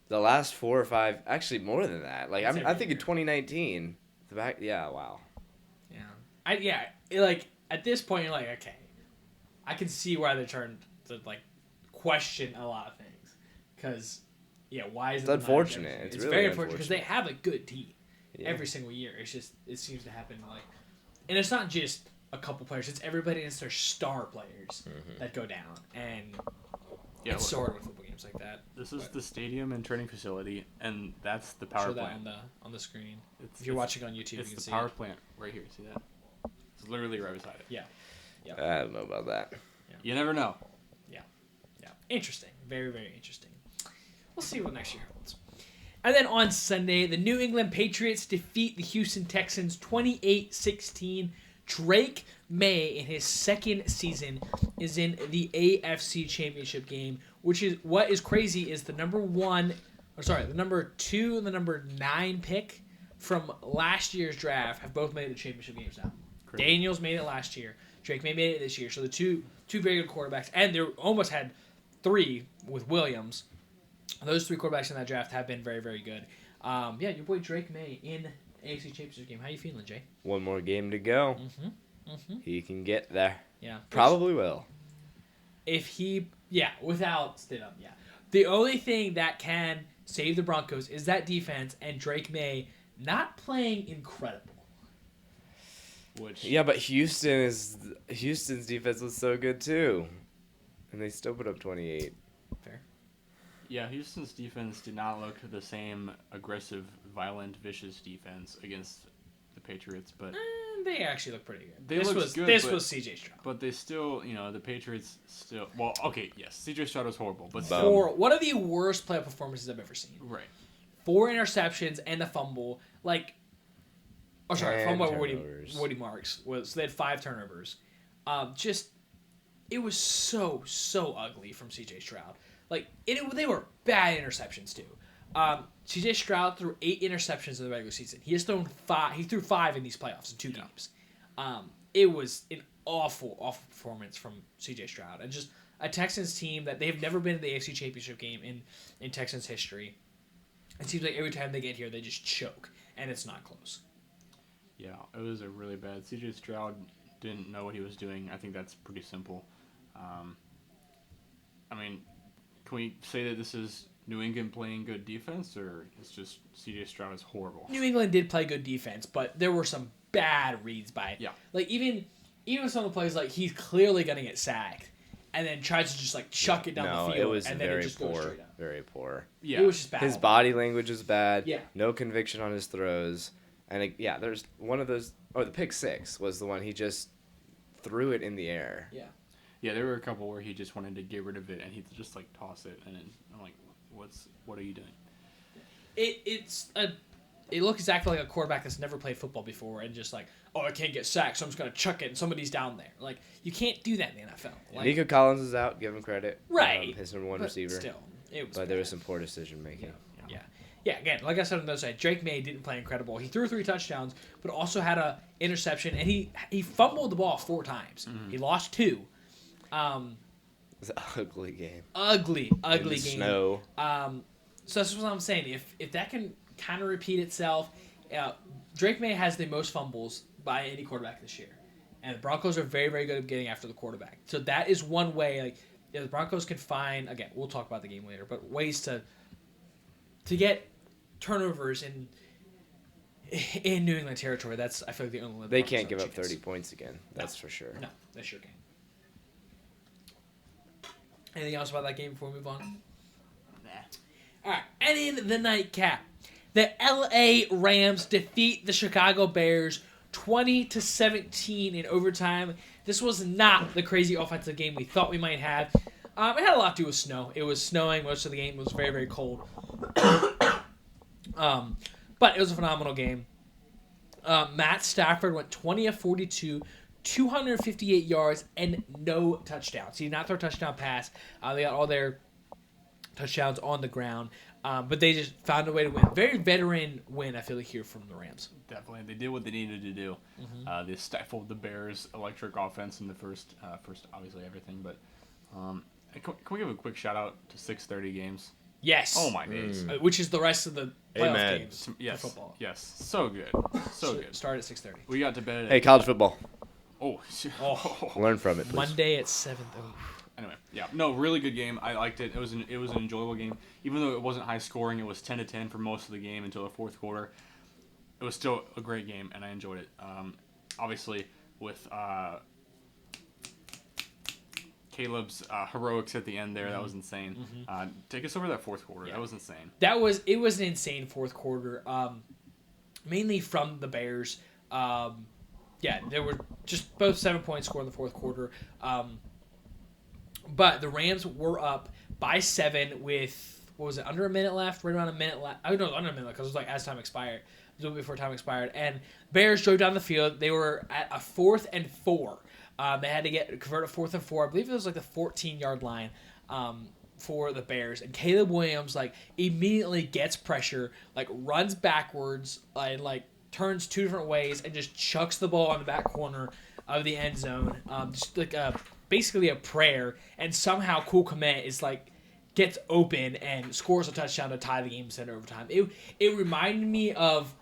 the last 4 or 5, actually more than that. Like, It's I'm every thinking year. 2019. Wow. Yeah. Like at this point, you're like, okay, I can see why they're trying to like question a lot of things, because why is It's it the Niners unfortunate. every- It's It's really very unfortunate because they unfortunate. have a good team Yeah. every single year. It's just it seems to happen like, and it's not just a couple players. It's everybody. It's their star players that go down, and Yeah, it's so hard with football games like that. This is But- the stadium and training facility, and that's the power Show that plant. on the screen. It's, If you're it's- watching on YouTube, you it's can the see power it. plant right here. See that? It's literally right beside it. Yeah. I don't know about that. You never know. Yeah. Interesting. Very, very interesting. We'll see what next year holds. And then on Sunday, the New England Patriots defeat the Houston Texans 28-16. Drake May, in his second season, is in the AFC Championship game, which is what is crazy is the number 2 and the number 9 pick from last year's draft have both made the championship games now. Crazy. Daniels made it last year. Drake May made it this year. So the two very good quarterbacks, and they almost had 3 with Williams. Those 3 quarterbacks in that draft have been very, very good. Your boy Drake May in AFC Championship game. How you feeling, Jay? One more game to go. He can get there. Yeah. Probably will. If he, without Stidham, The only thing that can save the Broncos is that defense and Drake May not playing incredible. Yeah, but Houston's defense was so good too, and they still put up 28. Fair. Yeah, Houston's defense did not look the same aggressive, violent, vicious defense against the Patriots, but They actually look pretty good. This was CJ Stroud. But they still, the Patriots still. Well, okay, yes, CJ Stroud was horrible, but Bum. still, One of the worst playoff performances I've ever seen. right. 4 interceptions and a fumble. Fumble by Woody Marks. So they had 5 turnovers. It was so ugly from CJ Stroud. They were bad interceptions too. CJ Stroud threw 8 interceptions in the regular season. He has thrown 5. He threw 5 in these playoffs in 2 games. It was an awful performance from CJ Stroud, and just a Texans team that they've never been in the AFC Championship game in Texans history. It seems like every time they get here, they just choke, and it's not close. Yeah, it was a really bad. CJ Stroud didn't know what he was doing. I think that's pretty simple. Can we say that this is New England playing good defense, or it's just CJ Stroud is horrible? New England did play good defense, but there were some bad reads by it. Yeah. Even some of the plays, he's clearly going to get sacked, and then tries to just chuck it down the field, it was and then very it just goes poor. straight up. Very poor. Yeah. It was just bad. His body language was bad. Yeah. No conviction on his throws. And there's one of those. Oh, the pick 6 was the one he just threw it in the air. Yeah. Yeah, there were a couple where he just wanted to get rid of it, and he'd just toss it, and then I'm like, what are you doing? It looked exactly like a quarterback that's never played football before, and just I can't get sacked, so I'm just gonna chuck it, and somebody's down there. You can't do that in the NFL. Nico Collins is out. Give him credit. Right. His number 1 But receiver. still, it was. But bad. there was some poor decision making. Yeah, again, like I said on the other side, Drake May didn't play incredible. He threw 3 touchdowns, but also had a interception, and he fumbled the ball 4 times. He lost 2. It was an ugly game. Ugly In the game. snow. So that's what I'm saying. If that can kind of repeat itself, Drake May has the most fumbles by any quarterback this year, and the Broncos are very, very good at getting after the quarterback. So that is one way. The Broncos can find, again, we'll talk about the game later, but ways to get turnovers in New England territory. That's, I feel like, the only way the They Broncos can't give have up a chance. 30 points again. That's for sure. No, they sure can. Anything else about that game before we move on? All right, and in the nightcap, the LA Rams defeat the Chicago Bears 20-17 in overtime. This was not the crazy offensive game we thought we might have. It had a lot to do with snow. It was snowing most of the game. It was very, very cold. But it was a phenomenal game. Matt Stafford went 20 of 42, 258 yards, and no touchdowns. He did not throw a touchdown pass. They got all their touchdowns on the ground. But they just found a way to win. Very veteran win, I feel like, here from the Rams. Definitely, they did what they needed to do. They stifled the Bears' electric offense in the first obviously everything. But can we give a quick shout out to 6:30 games? Yes. Oh my days! Which is the rest of the playoff Amen. games Yes, for football. yes, so good, so good. Start at 6:30. We got to bed. Hey, college football. Learn Learn from it, please. Monday at 7. Anyway, yeah, no, really good game. I liked it. It was an enjoyable game, even though it wasn't high scoring. It was 10-10 for most of the game until the fourth quarter. It was still a great game, and I enjoyed it. Obviously, with Caleb's heroics at the end there, that was insane. Take us over that fourth quarter. Yeah. That was insane. It was an insane fourth quarter. Mainly from the Bears. There were just both 7 points scored in the fourth quarter. But the Rams were up by 7 with, what was it, under a minute left? Right around a minute left. Oh, no, under a minute because it was like as time expired. It was a little before time expired. And Bears drove down the field. They were at a 4th and 4. They had to convert a 4th and 4. I believe it was like the 14-yard line for the Bears. And Caleb Williams, like, immediately gets pressure, like, runs backwards and, like, turns 2 different ways and just chucks the ball on the back corner of the end zone. Just like basically a prayer, and somehow Cole Kmet is like gets open and scores a touchdown to tie the game, send it overtime. It reminded me of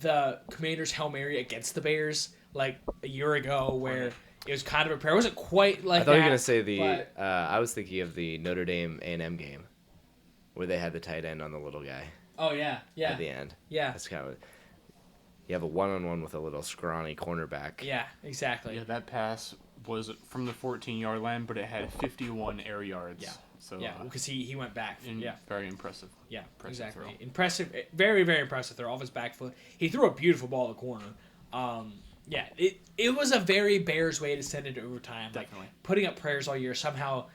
the Commanders' Hail Mary against the Bears like a year ago, where it was kind of a prayer. It wasn't quite like I thought that. you were gonna say the. but- I was thinking of the Notre Dame A&M game, where they had the tight end on the little guy Oh yeah, at the end. yeah, That's kind of. You have a one-on-one with a little scrawny cornerback. yeah, exactly. Yeah, that pass was from the 14-yard line, but it had 51 air yards. Yeah. So Yeah, because he went back. Yeah. very impressive. Yeah, Impressive exactly. throw. Impressive, very, very impressive throw off his back foot. He threw a beautiful ball to the corner. Yeah, it was a very Bears way to send it to overtime. Definitely. Like putting up prayers all year, somehow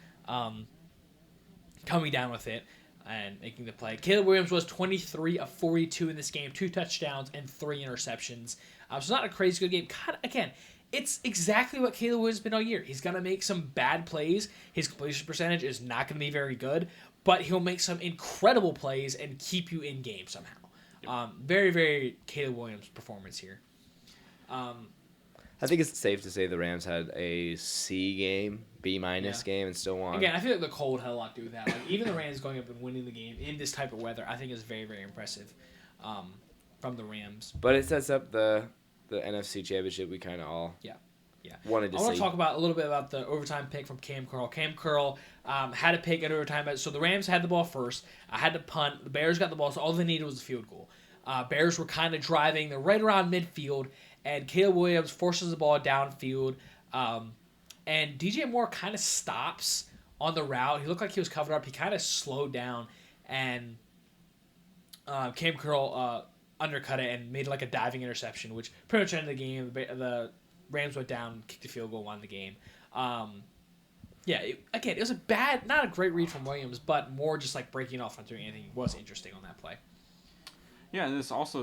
coming down with it and making the play. Caleb Williams was 23 of 42 in this game, 2 touchdowns and 3 interceptions. So not a crazy good game. God, again, it's exactly what Caleb Williams has been all year. He's going to make some bad plays. His completion percentage is not going to be very good, but he'll make some incredible plays and keep you in game somehow. Very, very Caleb Williams performance here. I think it's safe to say the Rams had a C game, B- Yeah. game, and still won. Again, I feel like the cold had a lot to do with that. Like, even the Rams going up and winning the game in this type of weather, I think is very, very impressive from the Rams. But it sets up the NFC Championship we kind of all wanted to I want see. to talk about a little bit about the overtime pick from Cam Curl. Cam Curl had a pick at overtime. So the Rams had the ball first. I had to punt. The Bears got the ball, so all they needed was a field goal. Bears were kind of driving. They're right around midfield, and Caleb Williams forces the ball downfield. And DJ Moore kind of stops on the route. He looked like he was covered up. He kind of slowed down, and Cam Curl undercut it and made like a diving interception, which pretty much ended the game. The Rams went down, kicked a field goal, won the game. It was a bad, not a great read from Williams, but more just like breaking off, not doing anything. Was interesting on that play. Yeah, and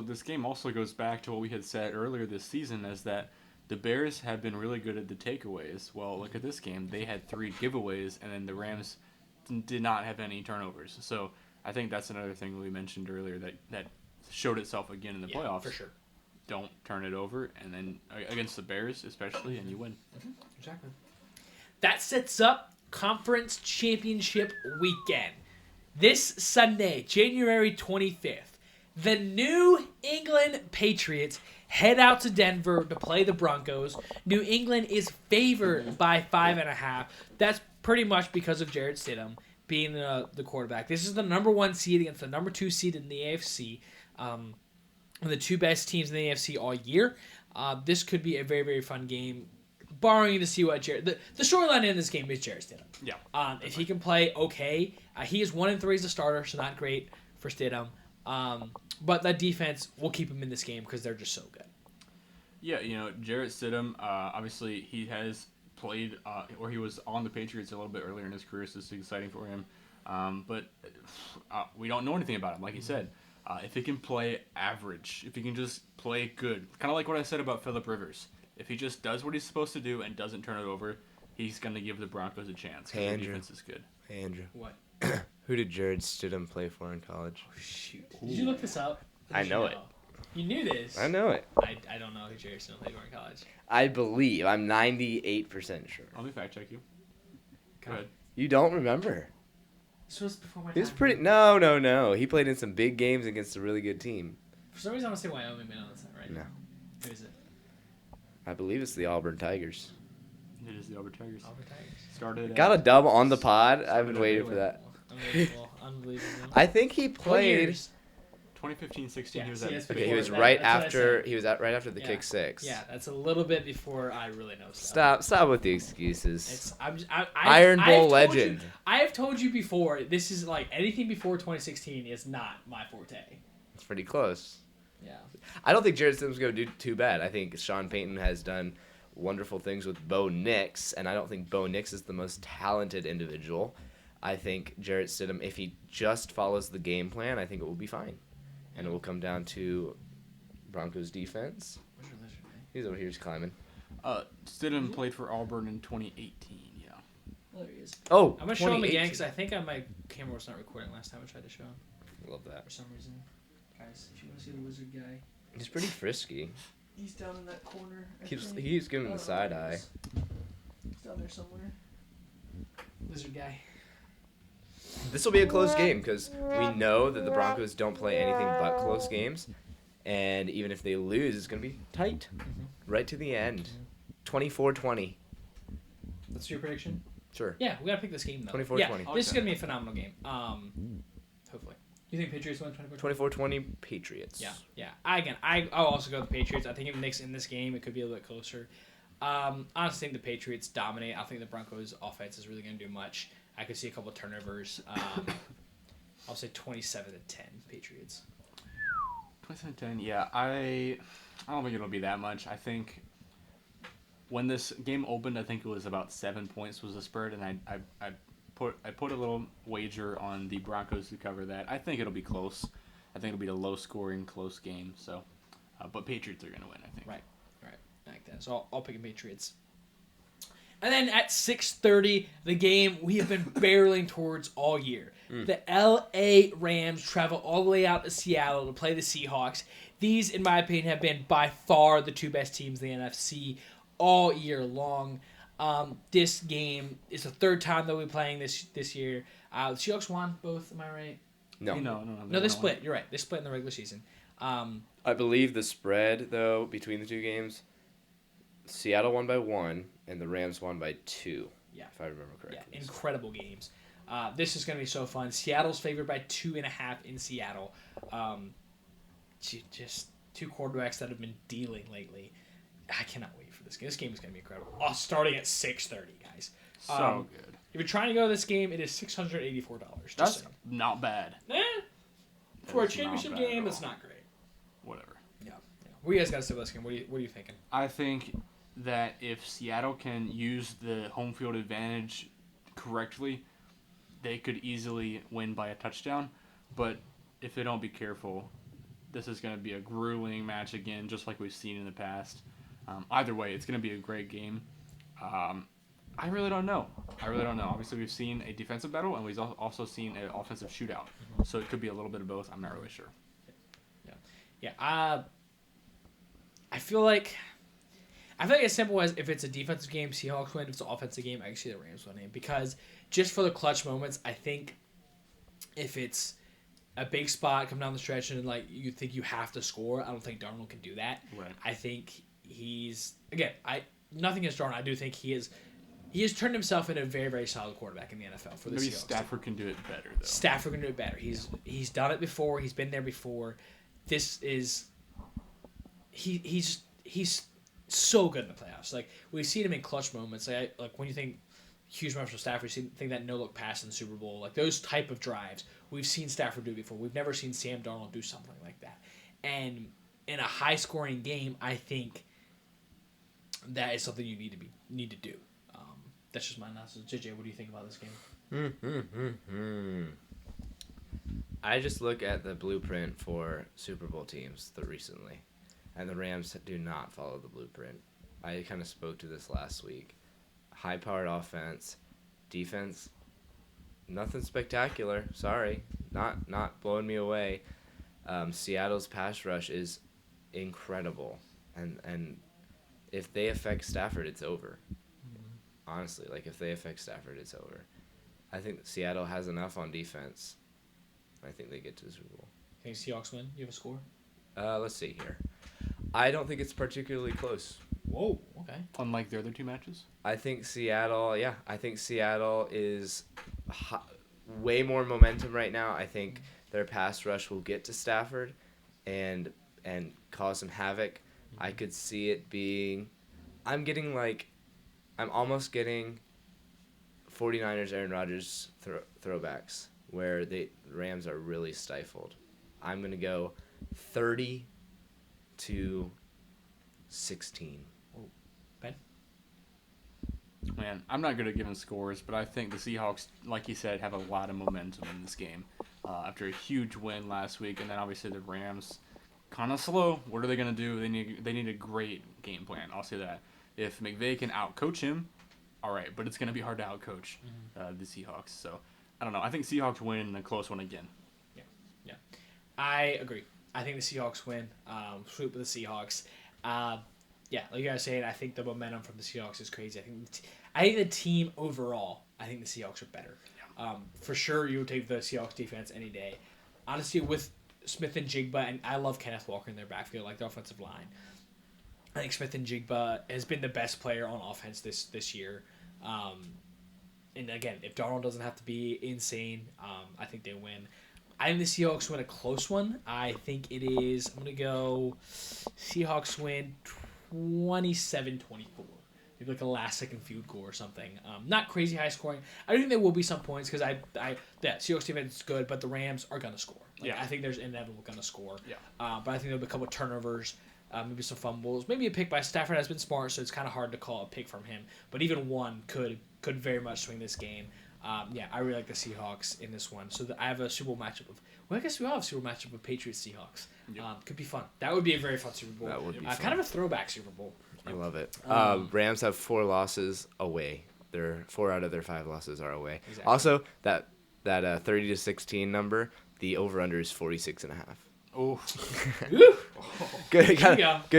this game also goes back to what we had said earlier this season, as that the Bears have been really good at the takeaways. Well, look at this game; they had 3 giveaways, and then the Rams did not have any turnovers. So I think that's another thing we mentioned earlier that showed itself again in the playoffs. For sure. Don't turn it over, and then against the Bears especially, and you win. Exactly. That sets up Conference Championship weekend. This Sunday, January 25th, the New England Patriots head out to Denver to play the Broncos. New England is favored by 5.5. That's pretty much because of Jarrett Stidham being the quarterback. This is the number 1 seed against the number 2 seed in the AFC. The 2 best teams in the AFC all year. This could be a very, very fun game, barring to see what Jarrett... The storyline in this game is Jarrett Stidham. Yeah. If he can play okay, he is 1-3 as a starter, so not great for Stidham. But that defense will keep him in this game because they're just so good. Yeah, Jarrett Stidham, obviously he has played, or he was on the Patriots a little bit earlier in his career, so this is exciting for him. But we don't know anything about him, like you said. If he can play average, if he can just play good, kind of like what I said about Phillip Rivers. If he just does what he's supposed to do and doesn't turn it over, he's going to give the Broncos a chance. Hey, Their Andrew. defense is good. Hey, Andrew. What? Who did Jared Stidham play for in college? Oh, shoot. Did you look this up? Or I did know you it. You knew this. I know it. I don't know who Jerry Stidham played for in college. I believe. I'm 98% sure. Let me fact check you. Go ahead. You don't remember? This was before my He was time. pretty. No. He played in some big games against a really good team. For some reason, I want to say Wyoming, but no, that's not right. No. Who is it? I believe it's the Auburn Tigers. It is the Auburn Tigers. Auburn Tigers. Started Got a dub on the pod. I've been waiting for that. Unbelievable. Unbelievable. I think he What played. years? 2015-16. Yeah, he was see, at that's Okay, he was Before that, right that's what I after. said. He was right after the Yeah. kick 6. Yeah, that's a little bit before I really know stuff. Stop with the excuses. It's Iron Bowl I've told legend. You, I have told you before. This is like anything before 2016 is not my forte. It's pretty close. Yeah. I don't think Jared Stidham's going to do too bad. I think Sean Payton has done wonderful things with Bo Nix, and I don't think Bo Nix is the most talented individual. I think Jarrett Stidham, if he just follows the game plan, I think it will be fine. And it will come down to Broncos defense. Where's your lizard, man? He's over here, he's climbing. Stidham played for Auburn in 2018. Yeah. Oh, there he is. Oh, I'm gonna show him again 2018. because I think my camera was not recording last time I tried to show him Love that. for some reason. Guys, if you want to see the wizard guy, He's pretty frisky. he's down in that corner. I He's think. giving the side there he eye. is. He's down there somewhere. Lizard guy. This will be a close game because we know that the Broncos don't play anything but close games. And even if they lose, it's going to be tight. Right to the end. 24-20. That's your prediction? Sure. Yeah, we gotta pick this game though. 24-20. Yeah, this is Okay. gonna be a phenomenal game. Hopefully. You think Patriots win 24-20? 24-20 Patriots. Yeah. I'll also go with the Patriots. I think if Nick's in this game, it could be a little bit closer. Honestly, I think the Patriots dominate. I don't think the Broncos' offense is really going to do much. I could see a couple of turnovers. I'll say 27-10 Patriots. 27-10. Yeah, I don't think it'll be that much. I think when this game opened, I think it was about 7 points was the spread, and I put a little wager on the Broncos to cover that. I think it'll be close. I think it'll be a low-scoring, close game. So, but Patriots are gonna win, I think. Right. I like that. So I'll pick the Patriots. And then at 6:30, the game we have been barreling towards all year. The LA Rams travel all the way out to Seattle to play the Seahawks. These, in my opinion, have been by far the two best teams in the NFC all year long. This game is the third time that we're playing this year. The Seahawks won both, am I right? No. No, they split. You're right. They split in the regular season. I believe the spread, though, between the two games, Seattle won by 1 and the Rams won by 2. Yeah. If I remember correctly. Yeah, incredible games. This is going to be so fun. Seattle's favored by 2.5 in Seattle. Just two quarterbacks that have been dealing lately. I cannot wait for this game. This game is going to be incredible. Starting at 6:30, guys. So good. If you're trying to go to this game, it is $684. Just That's saying. not bad. For a That is championship not bad game, at it's all. not great. Whatever. Yeah. What do you guys got to say about this game? What are you thinking? I think that if Seattle can use the home field advantage correctly, they could easily win by a touchdown. But if they don't be careful, this is going to be a grueling match again, just like we've seen in the past. Either way, it's going to be a great game. I really don't know. Obviously, we've seen a defensive battle, and we've also seen an offensive shootout. So it could be a little bit of both. I'm not really sure. Yeah. I feel like as simple as if it's a defensive game, Seahawks win. If it's an offensive game, I can see the Rams winning. Because just for the clutch moments, I think if it's a big spot come down the stretch and like you think you have to score, I don't think Darnold can do that. Right. I think nothing against Darnold. I do think he has turned himself into a very, very solid quarterback in the NFL for the Maybe Seahawks. Stafford can do it better, though. Stafford can do it better. He's done it before. He's been there before. This is he's so good in the playoffs. Like we've seen him in clutch moments. Like when you think huge moments from Stafford, you think that no look pass in the Super Bowl, like those type of drives. We've seen Stafford do it before. We've never seen Sam Darnold do something like that. And in a high scoring game, I think that is something you need to do. That's just my analysis. JJ, what do you think about this game? I just look at the blueprint for Super Bowl teams recently, and the Rams do not follow the blueprint. I kind of spoke to this last week. High-powered offense, defense, nothing spectacular. Sorry, not blowing me away. Seattle's pass rush is incredible, and if they affect Stafford, it's over. Honestly, like if they affect Stafford, it's over. I think Seattle has enough on defense. I think they get to the Super Bowl. Think Seahawks win? You have a score? Let's see here. I don't think it's particularly close. Whoa. Okay. Unlike the other two matches? I think Seattle is way more momentum right now. I think their pass rush will get to Stafford and cause some havoc. I could see it being I'm almost getting 49ers Aaron Rodgers throwbacks where the Rams are really stifled. I'm going to go 30-16. Ben? Man, I'm not good at giving scores, but I think the Seahawks, like you said, have a lot of momentum in this game. After a huge win last week, and then obviously the Rams, kind of slow. What are they going to do? They need a great game plan. I'll say that. If McVay can outcoach him, all right, but it's going to be hard to outcoach the Seahawks. So I don't know. I think Seahawks win a close one again. Yeah. I agree. I think the Seahawks win. Sweep with the Seahawks. Yeah, like you guys saying, I think the momentum from the Seahawks is crazy. I think the team overall, I think the Seahawks are better. For sure, you would take the Seahawks defense any day. Honestly, with Smith and Jigba, and I love Kenneth Walker in their backfield, like the offensive line. I think Smith and Jigba has been the best player on offense this year. And again, if Darnold doesn't have to be insane, I think they win. I think the Seahawks win a close one. I think it is, I'm going to go Seahawks win 27-24. Maybe like a last-second field goal or something. Not crazy high scoring. I don't think there will be some points because Seahawks defense is good, but the Rams are going to score. I think there's inevitably going to score. Yeah. But I think there'll be a couple of turnovers, maybe some fumbles, maybe a pick by Stafford has been smart, so it's kind of hard to call a pick from him. But even one could very much swing this game. I really like the Seahawks in this one. So I have a Super Bowl matchup of. Well, I guess we all have a Super Bowl matchup of Patriots Seahawks. Yep. Could be fun. That would be a very fun Super Bowl. That would be kind of a throwback Super Bowl. I love it. Rams have 4 losses away. 4 out of their 5 losses are away. Exactly. Also, that 30-16 number, the over/under is 46.5. Oh, Woo! Good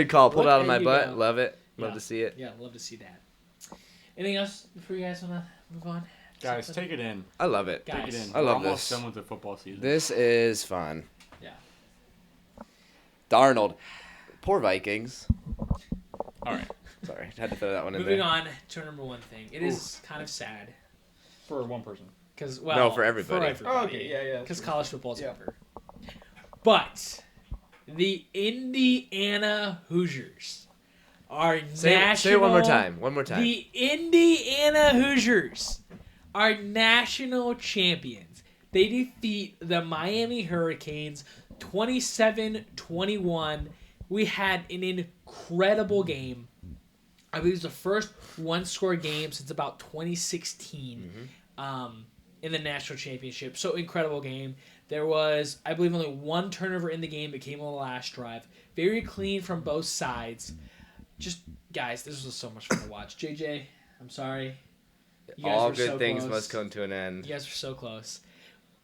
call. Pulled it out of my There you butt. go. Love it. Love Yeah. to see it. Yeah, love to see that. Anything else before you guys want to move on? guys, take it in. I love it. Guys. Take it in. I We're love almost this. done with the football season. This is fun. Yeah. Darnold. Poor Vikings. All right. Sorry, had to throw that one in Moving there. on to our number one thing. It is kind of sad. For one person. Because No, for everybody. Yeah. Because college football's over. But the Indiana Hoosiers are Say national. it one more time. One more time. The Indiana Hoosiers are national champions. They defeat the Miami Hurricanes 27-21. We had an incredible game. I believe it was the first one-score game since about 2016 in the national championship. So incredible game. There was, I believe, only one turnover in the game that came on the last drive. Very clean from both sides. Just, guys, this was so much fun to watch. JJ, I'm sorry. You guys All were good so things close. must come to an end. You guys were so close.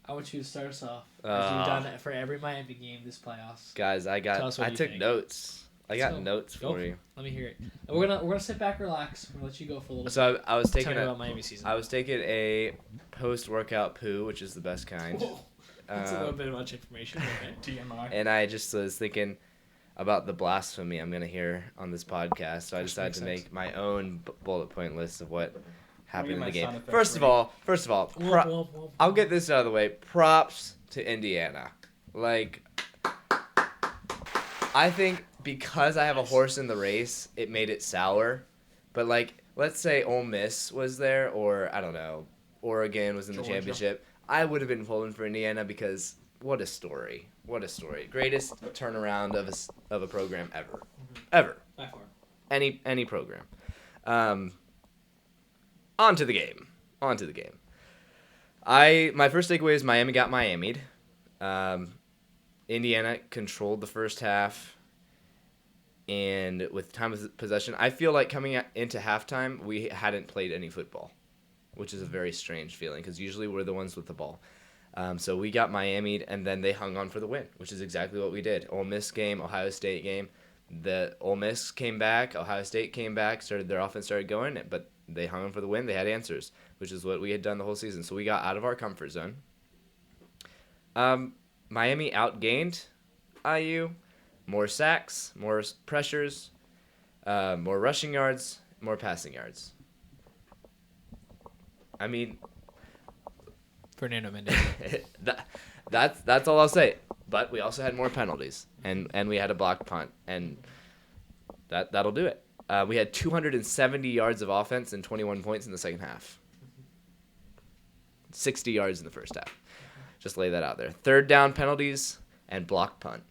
I want you to start us off. As you've done it for every Miami game this playoffs. Guys, I Tell us what you took think. notes. I got Let's go. notes Go for you. Let me hear it. And we're gonna sit back, relax. We're gonna let you go for a little. So I was Tell taking me about Miami season. I was taking a post-workout poo, which is the best kind. Whoa. That's a little bit much information. Okay. TMI. And I just was thinking about the blasphemy I'm going to hear on this podcast. So I Which decided to makes make my own bullet point list of what happened in my the game. sound effects First of all, I'll get this out of the way. Props to Indiana. Like, I think because I have a horse in the race, it made it sour. But, like, let's say Ole Miss was there, or, I don't know, Oregon was in the Georgia. championship. I would have been pulling for Indiana because what a story. What a story. Greatest turnaround of a program ever. Ever. By far. Any program. On to the game. My first takeaway is Miami got Miami'd. Indiana controlled the first half, and with time of possession, I feel like coming into halftime, we hadn't played any football, which is a very strange feeling because usually we're the ones with the ball. So we got Miami'd, and then they hung on for the win, which is exactly what we did. Ole Miss game, Ohio State game. The Ole Miss came back, Ohio State came back, their offense started going, but they hung on for the win. They had answers, which is what we had done the whole season. So we got out of our comfort zone. Miami outgained IU, more sacks, more pressures, more rushing yards, more passing yards. I mean, Fernando Mendez. that's all I'll say. But we also had more penalties, and we had a blocked punt, and that'll do it. We had 270 yards of offense and 21 points in the second half. 60 yards in the first half. Just lay that out there. Third down penalties and blocked punt.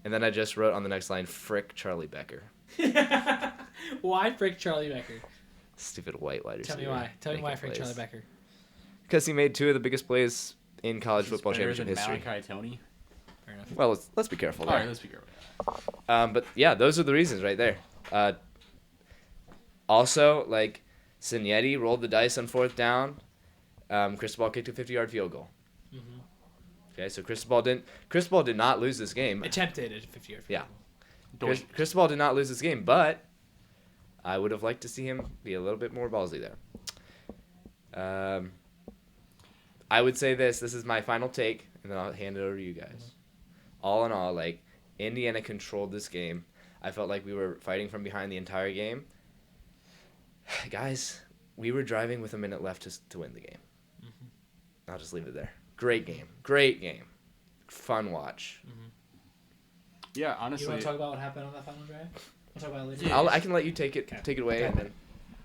And then I just wrote on the next line, frick Charlie Becker. Why frick Charlie Becker? Stupid white wide receiver. Tell me why. Tell me why, Frank Charlie Becker. Because he made 2 of the biggest plays in college football championship history. Malachi Tony. Fair enough. Well, let's be careful All there. right, let's be careful. But yeah, those are the reasons right there. Also, like, Signetti rolled the dice on 4th down. Cristobal kicked a 50-yard field goal. Mm-hmm. Okay, so Cristobal did not lose this game. Attempted at 50-yard. Yeah. Doink. Cristobal did not lose this game, but I would have liked to see him be a little bit more ballsy there. I would say this is my final take, and then I'll hand it over to you guys. All in all, like, Indiana controlled this game. I felt like we were fighting from behind the entire game. Guys, we were driving with a minute left to win the game. Mm-hmm. I'll just leave it there. Great game. Fun watch. Mm-hmm. Yeah, honestly. You want to talk about what happened on that final drive? We'll talk about it later. Yeah. I can let you take it away. Okay. And then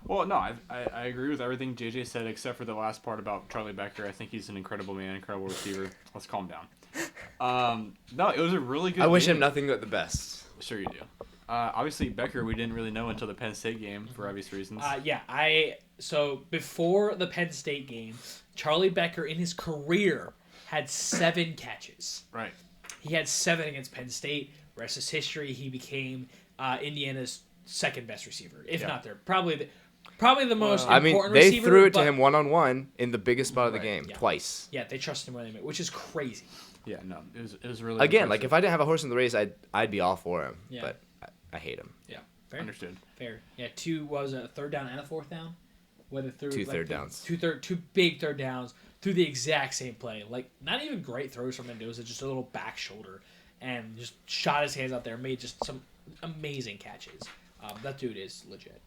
Well, no, I agree with everything JJ said except for the last part about Charlie Becker. I think he's an incredible man, incredible receiver. Let's calm down. No, it was a really good I wish game. him nothing but the best. Sure you do. Obviously, Becker, we didn't really know until the Penn State game for obvious reasons. So before the Penn State game, Charlie Becker in his career had 7 catches. Right. He had 7 against Penn State. Rest is history. He became Indiana's second best receiver, if not their probably the most important they receiver. threw it to him one-on-one in the biggest spot of the Right. game Yeah. twice. Yeah, they trusted him more than him, which is crazy. Yeah, no, it was really Again, impressive. like if I didn't have a horse in the race, I'd be all for him. Yeah. But I hate him. Yeah, fair. Understood. Fair. Yeah, 2 was a 3rd down and a 4th down. Whether through 2 third downs. 2 big 3rd downs through the exact same play. Like not even great throws from Mendoza, just a little back shoulder, and just shot his hands out there, made just some amazing catches. That dude is legit.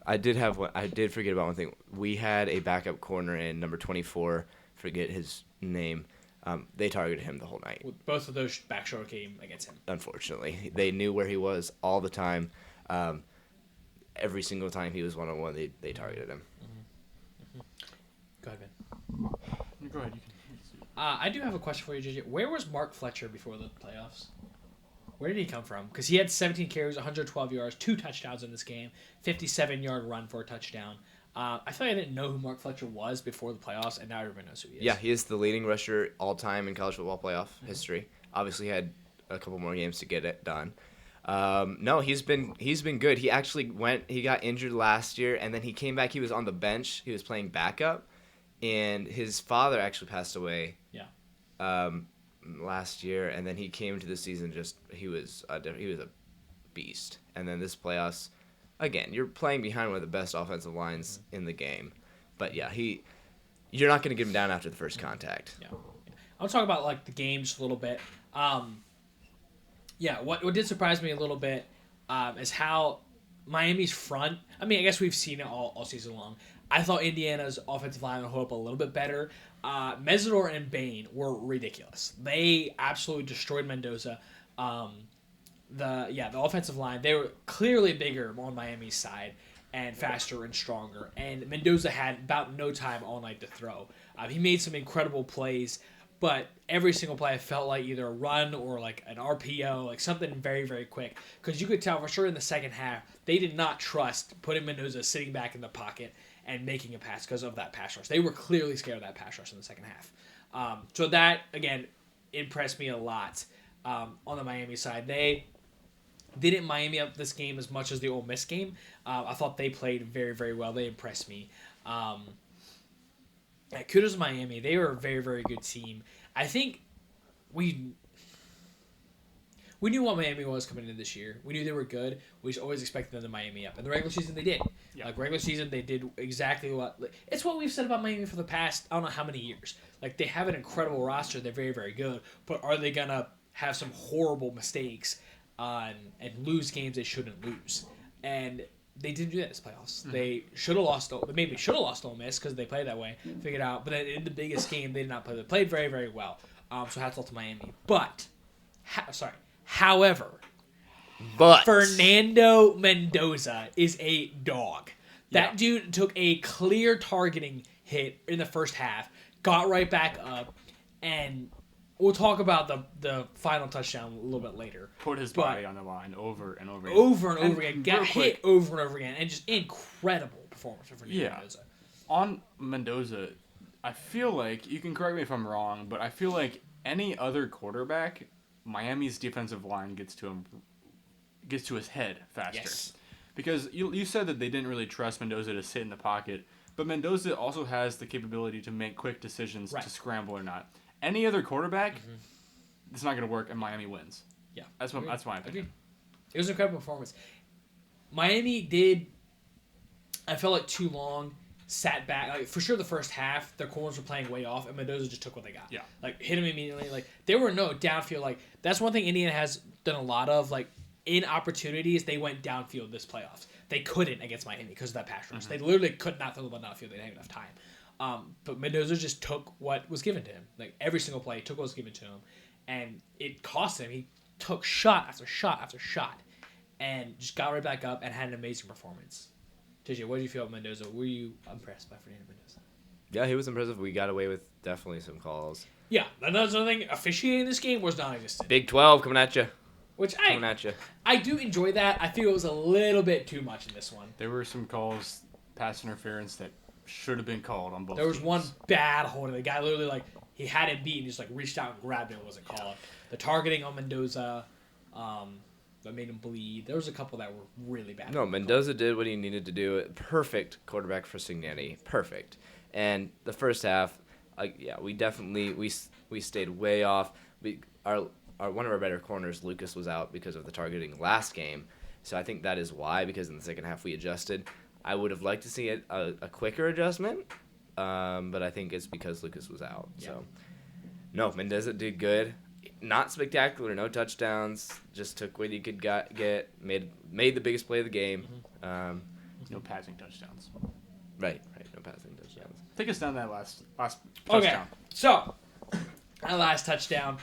I did forget about one thing. We had a backup corner in number 24. Forget his name. They targeted him the whole night. Both of those back shoulder came against him. Unfortunately, they knew where he was all the time. Every single time he was one-on-one, they targeted him. Go ahead, Ben. Go ahead. You can. I do have a question for you, JJ. Where was Mark Fletcher before the playoffs? Where did he come from? Because he had 17 carries, 112 yards, 2 touchdowns in this game, 57-yard run for a touchdown. I feel like I didn't know who Mark Fletcher was before the playoffs, and now everyone knows who he is. Yeah, he is the leading rusher all-time in college football playoff history. Obviously, he had a couple more games to get it done. No, he's been good. He actually he got injured last year, and then he came back. He was on the bench. He was playing backup, and his father actually passed away. Yeah. Last year, and then he came to the season he was a beast. And then this playoffs, again, you're playing behind one of the best offensive lines in the game, but yeah, you're not going to get him down after the first contact. Yeah. I'll talk about like the game just a little bit. What did surprise me a little bit is how Miami's front. I mean, I guess we've seen it all season long. I thought Indiana's offensive line would hold up a little bit better. Mesidor and Bain were ridiculous. They absolutely destroyed Mendoza. The offensive line, they were clearly bigger on Miami's side and faster and stronger. And Mendoza had about no time all night to throw. He made some incredible plays, but every single play I felt like either a run or like an RPO, like something very, very quick. Because you could tell for sure in the second half, they did not trust putting Mendoza sitting back in the pocket and making a pass because of that pass rush. They were clearly scared of that pass rush in the second half. So that, again, impressed me a lot on the Miami side. They didn't Miami up this game as much as the Ole Miss game. I thought they played very, very well. They impressed me. Kudos to Miami. They were a very, very good team. I think we knew what Miami was coming into this year. We knew they were good. We always expected them to Miami up. In the regular season, they did. Yeah. Like, regular season, they did exactly what... It's what we've said about Miami for the past, I don't know how many years. Like, they have an incredible roster. They're very, very good. But are they going to have some horrible mistakes and lose games they shouldn't lose? And they didn't do that this playoffs. Mm-hmm. They should have lost... Maybe should have lost Ole Miss because they played that way. Figured out. But then in the biggest game, they did not play. They played very, very well. So hats off to Miami. But... However, Fernando Mendoza is a dog. That dude took a clear targeting hit in the first half, got right back up, and we'll talk about the final touchdown a little bit later. Put his But- body on the line over and over again. Over and over again, got real quick, hit over and over again, and just incredible performance from Fernando Yeah. Mendoza. On Mendoza, I feel like, you can correct me if I'm wrong, but I feel like any other quarterback, Miami's defensive line gets to his head faster. Yes. Because you said that they didn't really trust Mendoza to sit in the pocket, but Mendoza also has the capability to make quick decisions Right. to scramble or not. Any other quarterback, it's not going to work, and Miami wins. Yeah, That's my opinion. Agreed. It was an incredible performance. Miami did, I felt like too long, sat back. Like for sure, the first half, their corners were playing way off, and Mendoza just took what they got. Yeah. Like hit him immediately. Like there were no downfield. Like that's one thing Indiana has done a lot of. Like in opportunities, they went downfield this playoffs. They couldn't against Miami because of that pass rush. They literally could not throw the ball downfield. They didn't have enough time. But Mendoza just took what was given to him. Like every single play, he took what was given to him, and it cost him. He took shot after shot after shot, and just got right back up and had an amazing performance. JJ, what did you feel about Mendoza? Were you impressed by Fernando Mendoza? Yeah, he was impressive. We got away with definitely some calls. Yeah, another thing. Officiating this game was non-existent, Big 12 coming at you. which Coming at you. I do enjoy that. I feel it was a little bit too much in this one. There were some calls, pass interference, that should have been called on both There was teams. one bad hold. The guy literally he had it beat and just reached out and grabbed it and wasn't called. The targeting on Mendoza, that made him bleed. There was a couple that were really bad. No, Mendoza did what he needed to do. Perfect quarterback for Cignetti. Perfect. And the first half, we definitely we stayed way off. Our one of our better corners, Lucas, was out because of the targeting last game. So I think that is why, because in the second half we adjusted. I would have liked to see a quicker adjustment, but I think it's because Lucas was out. Yeah. So, no, Mendoza did good. Not spectacular, no touchdowns. Just took what he could get. Made the biggest play of the game. No passing touchdowns. Right. No passing touchdowns. Take us down that last Okay, touchdown. so that last touchdown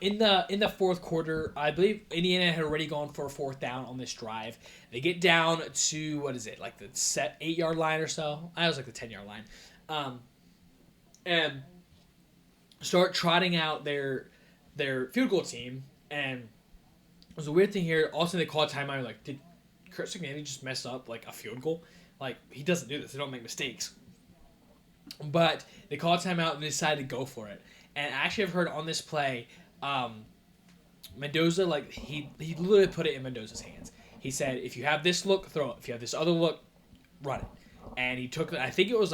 in the fourth quarter, I believe Indiana had already gone for a fourth down on this drive. They get down to what is it, like the 8-yard line or so? I was like the 10-yard line, and start trotting out their field goal team. And it was a weird thing here. Also, they call a timeout. Like, did Kurt Cignetti just mess up like a field goal? Like he doesn't do this. They don't make mistakes. But they called timeout and they decided to go for it. And actually, I've heard on this play, Mendoza, he literally put it in Mendoza's hands. He said, if you have this look, throw it. If you have this other look, run it. And he took it. I think it was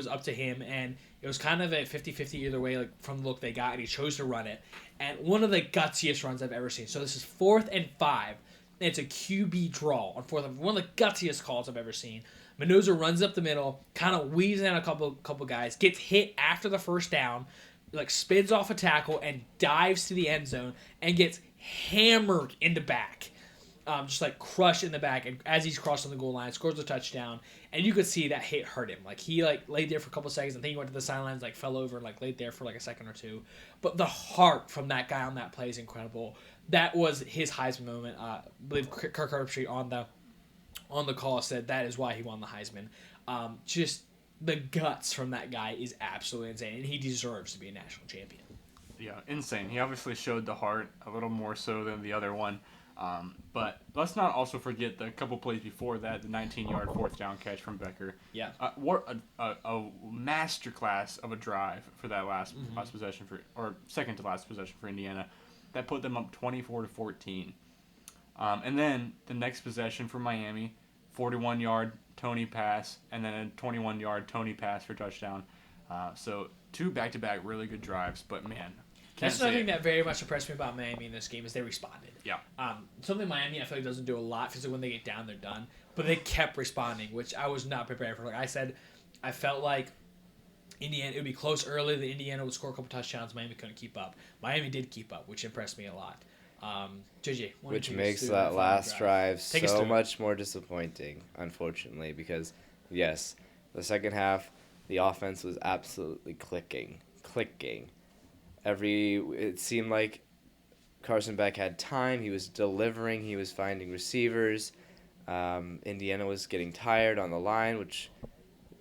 up to him, and it was kind of a 50-50 either way, from the look they got, and he chose to run it. And one of the gutsiest runs I've ever seen. So this is 4th and 5. And it's a QB draw on 4th. One of the gutsiest calls I've ever seen. Mendoza runs up the middle, kind of weaves in a couple guys, gets hit after the first down, spins off a tackle and dives to the end zone and gets hammered in the back. Just crushed in the back, and as he's crossing the goal line, scores a touchdown, and you could see that hit hurt him. He laid there for a couple seconds, and then he went to the sidelines, fell over, and laid there for a second or two. But the heart from that guy on that play is incredible. That was his Heisman moment. I believe Kirk Herbstreit on the call said that is why he won the Heisman. Just the guts from that guy is absolutely insane, and he deserves to be a national champion. Yeah, insane. He obviously showed the heart a little more so than the other one. But let's not also forget the couple plays before that, the 19-yard fourth down catch from Becker. Yeah. What a masterclass of a drive for that last possession or second to last possession for Indiana. That put them up 24-14. And then the next possession for Miami, 41-yard Tony pass, and then a 21-yard Tony pass for touchdown. So 2 back-to-back really good drives, but man. That's another thing that very much impressed me about Miami in this game is they responded. Yeah. Something Miami I feel like doesn't do a lot because when they get down, they're done. But they kept responding, which I was not prepared for. Like I said, I felt like Indiana, it would be close early. The Indiana would score a couple touchdowns. Miami couldn't keep up. Miami did keep up, which impressed me a lot. JJ, which makes that last drive Take us so through it. much more disappointing, unfortunately, because yes, the second half, the offense was absolutely clicking. It seemed like Carson Beck had time. He was delivering. He was finding receivers. Indiana was getting tired on the line, which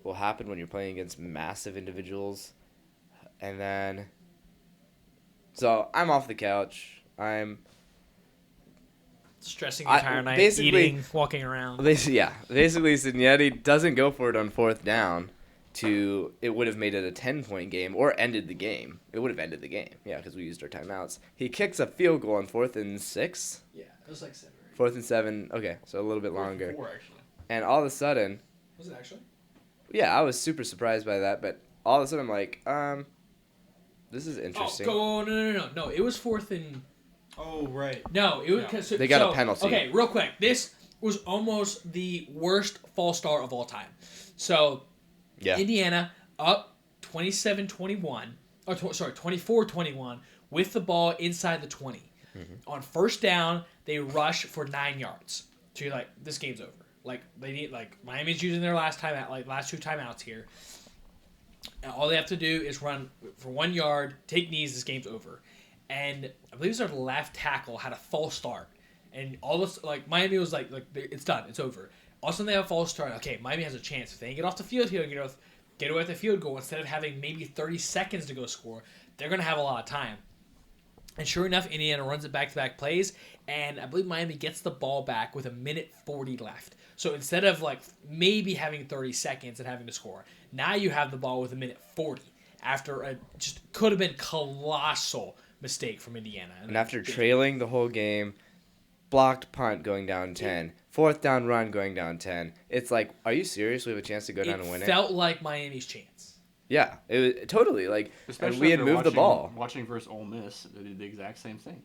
will happen when you're playing against massive individuals. And then So I'm off the couch. I'm Stressing the entire night, eating, walking around. basically Cignetti doesn't go for it on 4th down. It would have made it a 10-point game or ended the game. It would have ended the game, yeah, because we used our timeouts. He kicks a field goal on 4th and 6. Yeah, it was like 7 or 8. 4th and 7. Okay, so a little bit longer. 4 actually. And all of a sudden, Was it actually? yeah, I was super surprised by that. But all of a sudden, I'm like, this is Oh, interesting. no. It was 4th and... Oh right. No, it was... No. 'cause- They got a penalty. Okay, real quick. This was almost the worst false start of all time. So, Yeah. Indiana up 27-21, or 24-21 with the ball inside the 20. Mm-hmm. On 1st down, they rush for 9 yards. So you're like, this game's over. Like they need Miami's using their last 2 timeouts here. And all they have to do is run for 1 yard, take knees. This game's over. And I believe their left tackle had a false start, and all this Miami was like it's done, it's over. Also, they have a false start. Okay, Miami has a chance if they get off the field here, get away with the field goal instead of having maybe 30 seconds to go score. They're gonna have a lot of time. And sure enough, Indiana runs it back-to-back plays, and I believe Miami gets the ball back with 1:40 left. So instead of maybe having 30 seconds and having to score, now you have the ball with 1:40 after a just could have been colossal mistake from Indiana. And after trailing the whole game, blocked punt going down 10, 4th down run going down 10. It's like, are you serious? We have a chance to go down and win It felt like Miami's chance. Yeah, it was totally Especially and we had after moved the ball. Watching versus Ole Miss, they did the exact same thing.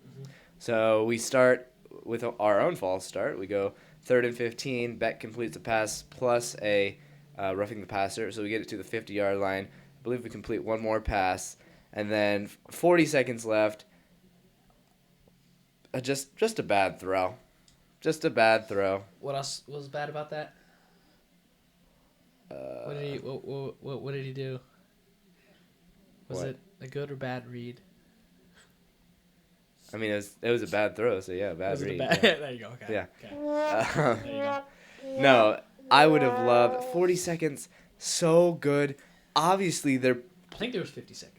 So we start with our own false start. We go 3rd and 15. Beck completes a pass plus a roughing the passer. So we get it to the 50-yard line. I believe we complete one more pass. And then 40 seconds left. Just a bad throw. Just a bad throw. What else was bad about that? What did he do? Was What? it a good or bad read? I mean, it was a bad throw, so yeah, bad Was it a read. bad? Yeah. There you go. Okay. Yeah. Okay. There you go. No, I would have loved 40 seconds. So good. Obviously, they're I think there was 50 seconds.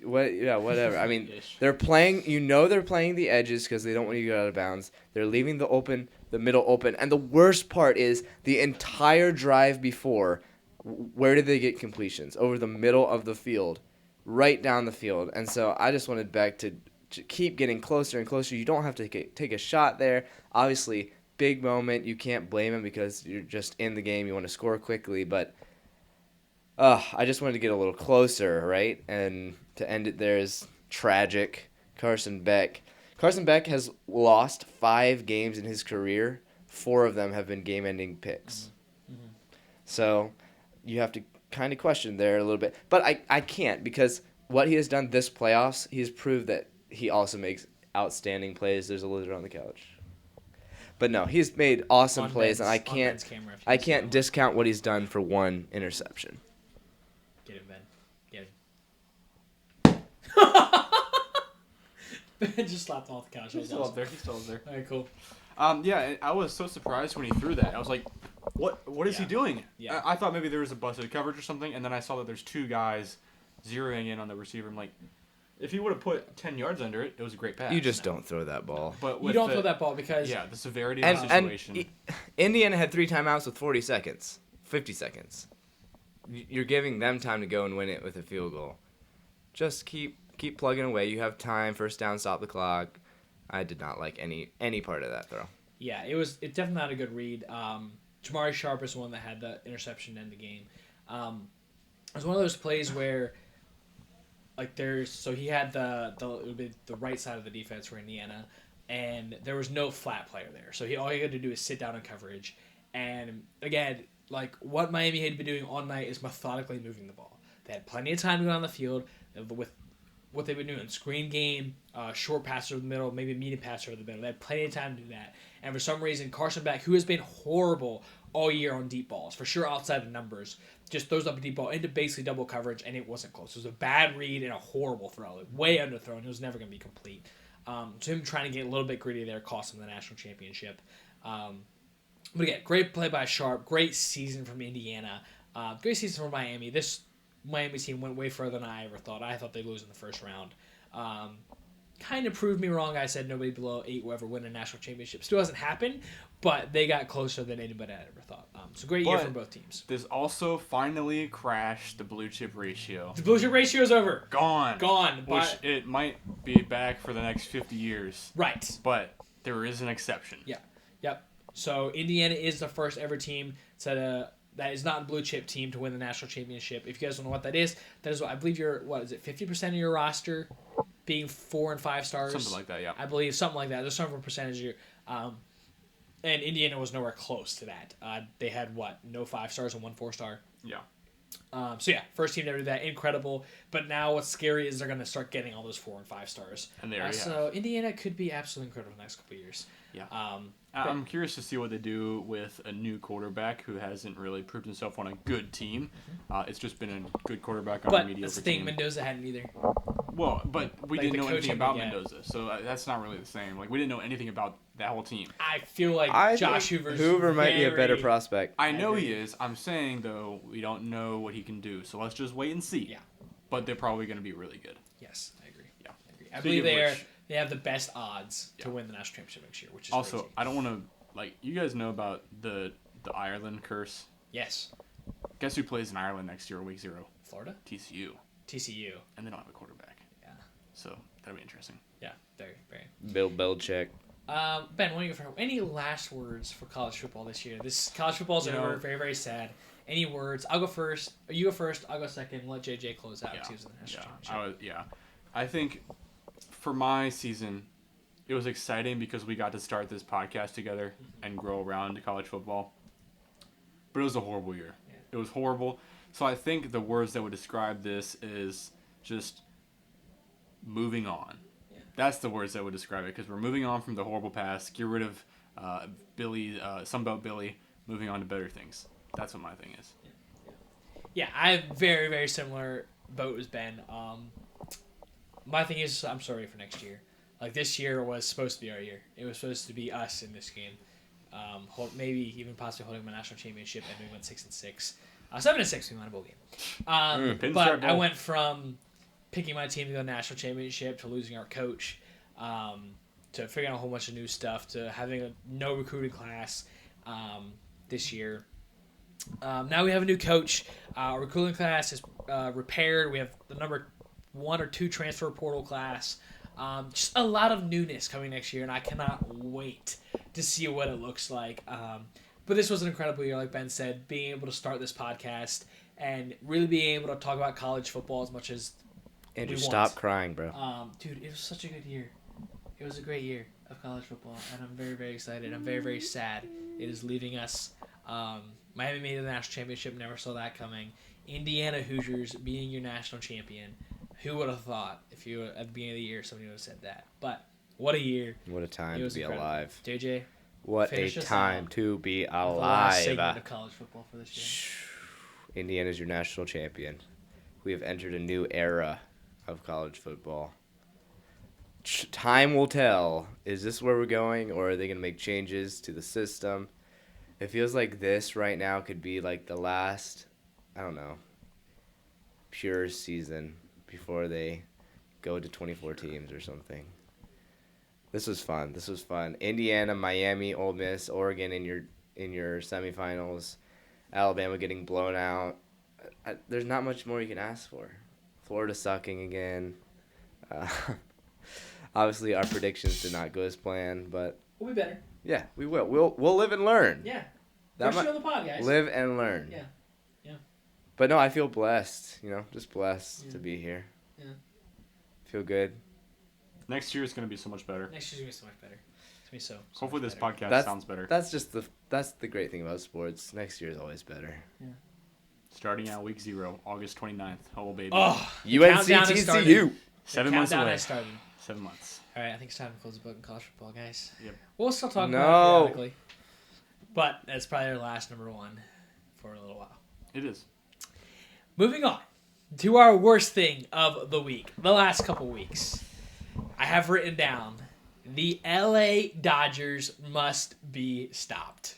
whatever. I mean, Ish. they're playing. They're playing the edges because they don't want you to get out of bounds. They're leaving the middle open, and the worst part is the entire drive before. Where did they get completions? Over the middle of the field, right down the field. And so I just wanted Beck to keep getting closer and closer. You don't have to take a shot there. Obviously, big moment. You can't blame him because you're just in the game. You want to score quickly, but I just wanted to get a little closer, right? And to end it there is tragic. Carson Beck. Carson Beck has lost 5 games in his career. 4 of them have been game-ending picks. Mm-hmm. So you have to kind of question there a little bit. But I can't because what he has done this playoffs, he has proved that he also makes outstanding plays. There's a lizard on the couch. But no, he's made awesome On plays, and Ben's- I on can't Ben's camera, if you I can see can't that one. discount what he's done for 1 interception. Get him, Ben. Get him. Ben just slapped him off the couch. That He's was still up awesome. there. He's still up there. All right, cool. Yeah, I was so surprised when he threw that. I was like, what is he Yeah. doing? Yeah. I thought maybe there was a busted coverage or something, and then I saw that there's 2 guys zeroing in on the receiver. I'm like, if he would have put 10 yards under it, it was a great pass. You just don't throw that ball. But You with don't the, throw that ball because Yeah, the severity of the situation. Indiana had 3 timeouts with 40 seconds, 50 seconds. You're giving them time to go and win it with a field goal. Just keep plugging away. You have time. 1st down, stop the clock. I did not like any part of that throw. yeah, it definitely not a good read. Jamari Sharp is the one that had the interception to end the game. It was one of those plays where he had it would be the right side of the defense for Indiana, and there was no flat player there. So all he had to do is sit down in coverage. And again, what Miami had been doing all night is methodically moving the ball. They had plenty of time to go on the field with what they've been doing. Screen game, short pass over the middle, maybe medium pass over the middle. They had plenty of time to do that. And for some reason, Carson Beck, who has been horrible all year on deep balls, for sure outside of numbers, just throws up a deep ball into basically double coverage, and it wasn't close. It was a bad read and a horrible throw. Way underthrown. It was never going to be complete. So him trying to get a little bit gritty there cost him the national championship. But again, great play by Sharp. Great season from Indiana. Great season from Miami. This Miami team went way further than I ever thought. I thought they'd lose in the first round. Kind of proved me wrong. I said nobody below 8 will ever win a national championship. Still hasn't happened, but they got closer than anybody had ever thought. So great year But from both teams. This also finally crashed the blue chip ratio. The blue chip ratio is over. Gone. Gone. Which But, it might be back for the next 50 years. right. But there is an exception. Yeah. Yep. So Indiana is the first ever team that is not a blue chip team to win the national championship. If you guys don't know what that is what I believe you're 50% of your roster being 4 and 5 stars. Something like that, yeah. I believe something like that. There's some percentage of your and Indiana was nowhere close to that. They had no 5 stars and 1 4-star. Yeah. So yeah, first team to ever do that, incredible. But now what's scary is they're going to start getting all those 4 and 5 stars. And they already so Indiana could be absolutely incredible the next couple of years. Yeah. I'm curious to see what they do with a new quarterback who hasn't really proved himself on a good team. It's just been a good quarterback on a But mediocre that's the thing, team. Mendoza hadn't either. Well, but we Like, didn't the know anything coaching about we get. Mendoza, so that's not really the same. Like, we didn't know anything about that whole team. I feel like I Josh think Hoover's Hoover might be a better very- prospect. I know agree. he is. I'm saying, though, we don't know what he can do, so let's just wait and see. Yeah. But they're probably going to be really good. Yes, I agree. Yeah. I agree. I Speaking believe of which- they have the best odds to Yeah. win the national championship next year, which is Also, crazy. I don't want to, you guys know about the Ireland curse? Yes, Guess who plays in Ireland next year, week 0? Florida, TCU. TCU. And they don't have a quarterback. Yeah. So, that'll be interesting. Yeah, very, very. Bill Belichick. Ben, what do you for any last words for college football this year? This college football's You over. know- Very, very sad. Any words? I'll go first. Or you go first. I'll go second. Let JJ close out. Yeah. He was in the national championship. I think for my season, it was exciting because we got to start this podcast together and grow around college football. But it was a horrible year. Yeah. It was horrible. So I think the words that would describe this is just moving on. Yeah. That's the words that would describe it because we're moving on from the horrible past. Get rid of Sunbelt Billy, moving on to better things. That's what my thing is. Yeah, I have very, very similar boat as Ben. My thing is, I'm sorry for next year. Like, this year was supposed to be our year. It was supposed to be us in this game. Maybe even possibly holding a national championship, and we went 6-6. 7-6, we won a bowl game. Pinstripe But I Bowl. went from picking my team to go national championship to losing our coach, to figuring out a whole bunch of new stuff, to having no recruiting class this year. Now we have a new coach. Our recruiting class is repaired. We have the number 1 or 2 transfer portal class. Just a lot of newness coming next year, and I cannot wait to see what it looks like. But this was an incredible year, like Ben said, being able to start this podcast and really being able to talk about college football as much as Andrew, we stop want. crying, bro. Dude, it was such a good year. It was a great year of college football, and I'm very, very excited. I'm very, very sad it is leaving us. Miami made it to the national championship, never saw that coming. Indiana Hoosiers being your national champion. Who would have thought if you at the beginning of the year somebody would have said that? But what a year. What a time It to was be incredible. alive. JJ, What Finish a us time out to be the last segment alive. of college football for this year. Indiana's your national champion. We have entered a new era of college football. Time will tell. Is this where we're going, or are they going to make changes to the system? It feels like this right now could be like the last, I don't know, pure season before they go to 24 teams or something. This was fun. This was fun. Indiana, Miami, Ole Miss, Oregon in your semifinals. Alabama getting blown out. There's not much more you can ask for. Florida sucking again. Obviously, our predictions did not go as planned, but We'll be better. yeah, we will. We'll live and learn. Yeah. That First might- year on the pod, guys. live and learn. Yeah. Yeah. But no, I feel blessed. Just blessed Yeah. to be here. Yeah. Feel good. Next year is going to be so much better. Next year's gonna be so much better. It's gonna be so Hopefully much this better. podcast That's- sounds better. That's the great thing about sports. Next year is always better. Starting out week 0, August 29th. Oh, baby. Oh, the UNC countdown has started. TCU. 7 The months countdown away. has started. 7 months. All right, I think it's time to close the book in college football, guys. Yep. We'll still talk No. about it periodically. But that's probably our last number 1 for a little while. It is. Moving on to our worst thing of the week, the last couple weeks. I have written down the LA Dodgers must be stopped.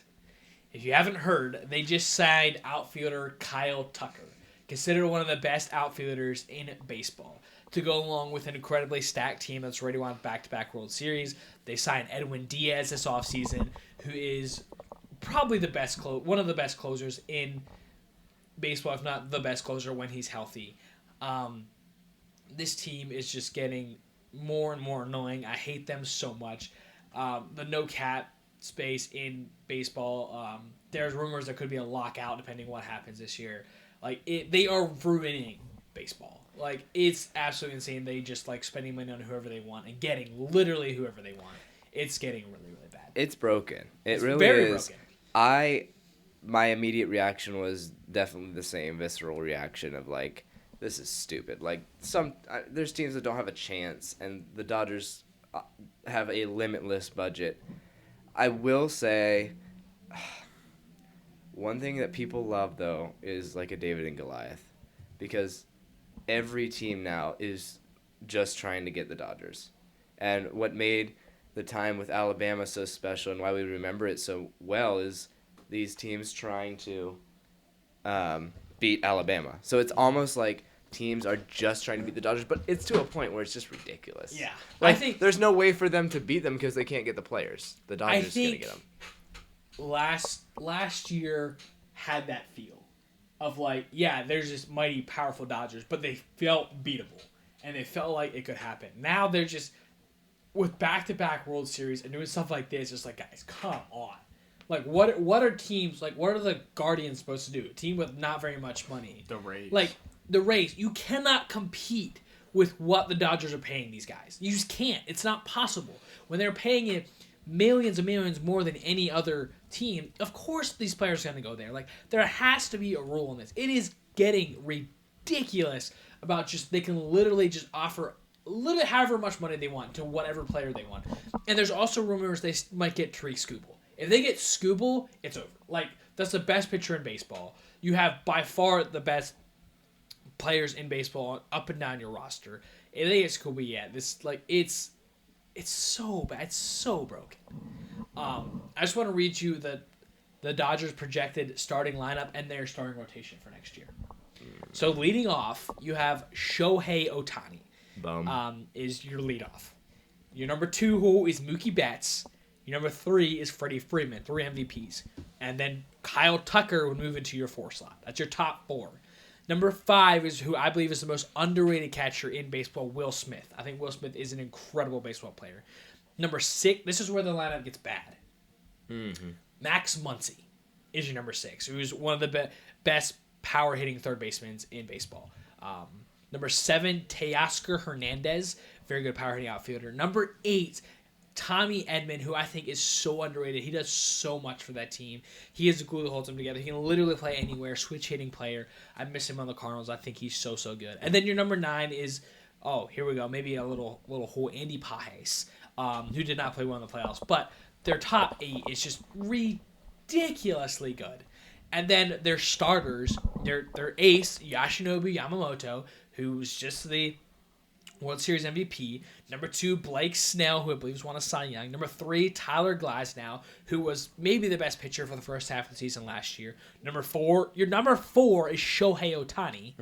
If you haven't heard, they just signed outfielder Kyle Tucker, considered one of the best outfielders in baseball. to go along with an incredibly stacked team that's already won back-to-back World Series. They signed Edwin Diaz this offseason, who is probably one of the best closers in baseball, if not the best closer when he's healthy. This team is just getting more and more annoying. I hate them so much. The no cap space in baseball. There's rumors there could be a lockout depending on what happens this year. They are ruining baseball. It's absolutely insane. They just spending money on whoever they want and getting literally whoever they want. It's getting really, really bad. It's broken. It's really very is. Broken. My immediate reaction was definitely the same visceral reaction of this is stupid. There's teams that don't have a chance, and the Dodgers have a limitless budget. I will say, one thing that people love though is a David and Goliath, because every team now is just trying to get the Dodgers, and what made the time with Alabama so special and why we remember it so well is these teams trying to beat Alabama. So it's almost like teams are just trying to beat the Dodgers, but it's to a point where it's just ridiculous. Yeah. I think there's no way for them to beat them because they can't get the players. The Dodgers are going to get them. Last year had that feel of there's this mighty, powerful Dodgers, but they felt beatable, and they felt like it could happen. Now they're just, with back-to-back World Series and doing stuff like this, just guys, come on. What are teams, what are the Guardians supposed to do? A team with not very much money. The Rays. The Rays, you cannot compete with what the Dodgers are paying these guys. You just can't. It's not possible. When they're paying it millions and millions more than any other team, of course these players are going to go there. There has to be a rule in this. It is getting ridiculous about they can literally just offer however much money they want to whatever player they want. And there's also rumors they might get Tariq Skubal. If they get Skubal, it's over. That's the best pitcher in baseball. You have by far the best players in baseball up and down your roster. If they get Skubal, it's so bad. It's so broken. I just want to read you the Dodgers' projected starting lineup and their starting rotation for next year. So leading off, you have Shohei Ohtani. Is your leadoff. Your number 2 is Mookie Betts. Your number 3 is Freddie Freeman, 3 MVPs. And then Kyle Tucker would move into your 4 slot. That's your top 4. Number 5 is who I believe is the most underrated catcher in baseball, Will Smith. I think Will Smith is an incredible baseball player. Number 6, this is where the lineup gets bad. Mm-hmm. Max Muncy is your number 6, who's one of the best power-hitting third basemen in baseball. Number 7, Teoscar Hernandez, very good power-hitting outfielder. Number 8, Tommy Edman, who I think is so underrated. He does so much for that team. He is the glue that holds them together. He can literally play anywhere, switch-hitting player. I miss him on the Cardinals. I think he's so, so good. And then your number 9 is, here we go, maybe a little hole, Andy Pages, who did not play well in the playoffs. But their top 8 is just ridiculously good. And then their starters, their ace, Yoshinobu Yamamoto, who's just the World Series MVP. Number 2, Blake Snell, who I believe won a Cy Young. Number 3, Tyler Glasnow, who was maybe the best pitcher for the first half of the season last year. Your number 4 is Shohei Ohtani.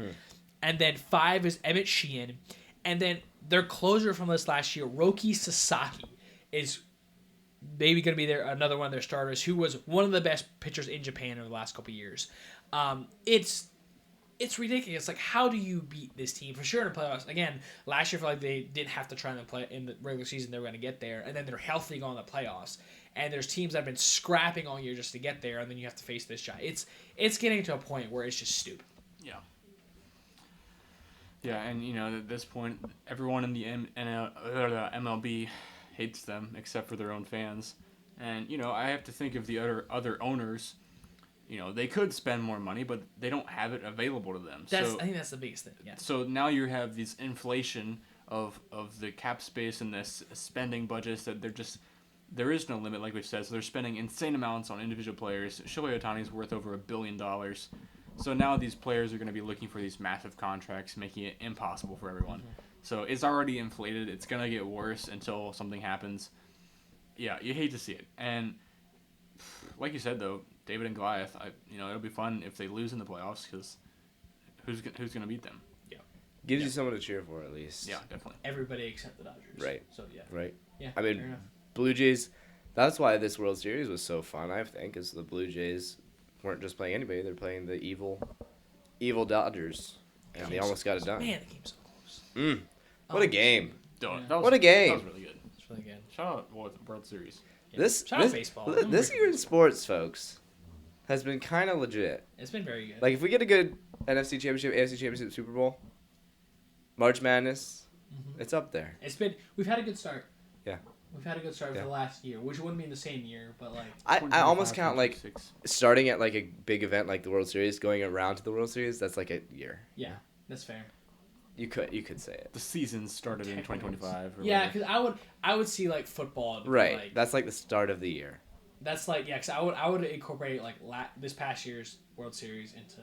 And then 5 is Emmett Sheehan. And then their closer from this last year, Roki Sasaki, is maybe going to be another one of their starters, who was one of the best pitchers in Japan over the last couple of years. It's ridiculous. How do you beat this team? For sure in the playoffs. Again, last year I feel like they didn't have to try and play in the regular season. They were going to get there. And then they're healthy going to the playoffs. And there's teams that have been scrapping all year just to get there. And then you have to face this guy. It's getting to a point where it's just stupid. Yeah. Yeah, and, at this point, everyone in the MLB hates them except for their own fans. And, I have to think of the other owners. They could spend more money, but they don't have it available to them. I think that's the biggest thing, yeah. So now you have this inflation of the cap space and this spending budgets that there is no limit, like we've said. So they're spending insane amounts on individual players. Shohei Ohtani is worth over $1 billion. So now these players are going to be looking for these massive contracts, making it impossible for everyone. Mm-hmm. So it's already inflated. It's going to get worse until something happens. Yeah, you hate to see it. And like you said, though, David and Goliath, it'll be fun if they lose in the playoffs because who's going to beat them? Yeah. Gives you someone to cheer for at least. Yeah, definitely. Everybody except the Dodgers. Right. So yeah. Right. Yeah. I mean, fair enough. Blue Jays. That's why this World Series was so fun. I think, is the Blue Jays weren't just playing anybody; they're playing the evil Dodgers, and they almost got it done. Man, the game's so close. What a game! Duh, Yeah. What a game. That was really good. It's really good. Shout out World Series. Yeah. This Shout out baseball. This year in sports, folks, has been kind of legit. It's been very good. Like if we get a good NFC Championship, AFC Championship, Super Bowl, March Madness, it's up there. We've had a good start. Yeah. We've had a good start for the last year, which wouldn't be in the same year, but like. I almost count like 26. starting at like a big event like the World Series, going around to the World Series. That's like a year. Yeah, that's fair. You could say it. The season started in 2025. Or Yeah, whatever. because I would see like football. Right. Like, That's like the start of the year. that's like because I would incorporate like this past year's World Series into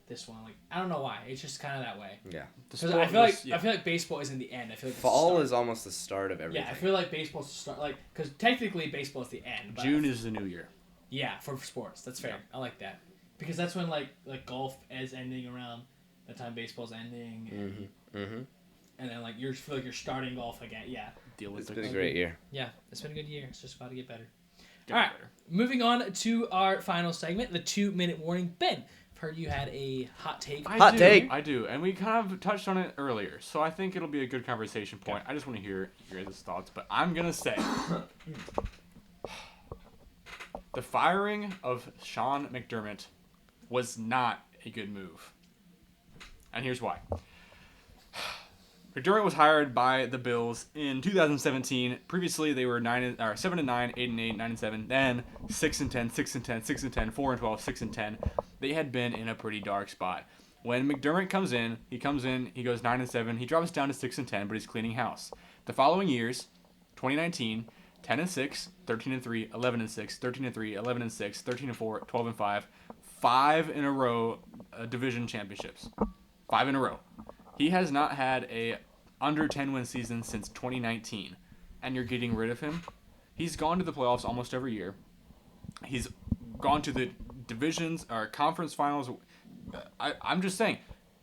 this one. Like I don't know why. It's just kind of that way. Yeah. The Because sport I feel was- like baseball isn't the end. I feel like it's the Fall start. is almost the start of everything. Yeah, I feel like baseball's the start. Like because technically baseball is the end. But June is the new year. Yeah, for sports. That's fair. I like that. Because that's when like golf is ending around the time baseball's ending. And then like you feel like you're starting golf again. Yeah. The It's Olympics. been a great year. Yeah. It's been a good year. It's just about to get better. Get All right. better. Moving on to our final segment, the 2-minute warning. Ben, I've heard you had a hot take. Hot take. I do, and we kind of touched on it earlier, so I think it'll be a good conversation point. I just want to hear your guys' thoughts, but I'm gonna say the firing of Sean McDermott was not a good move, and here's why. McDermott was hired by the Bills in 2017. Previously, they were 7-9, 8-8, 9-7. Then 6-10, 6-10, 6-10, 4-12, 6-10. They had been in a pretty dark spot. When McDermott comes in, he goes 9-7. He drops down to 6-10, but he's cleaning house. The following years, 2019, 10-6, 13-3, 11-6, 13-3, 11-6, 13-4, 12-5, 5 in a row division championships. 5 in a row. He has not had a under 10-win season since 2019, and you're getting rid of him. He's gone to the playoffs almost every year. He's gone to the divisions or conference finals. I'm just saying,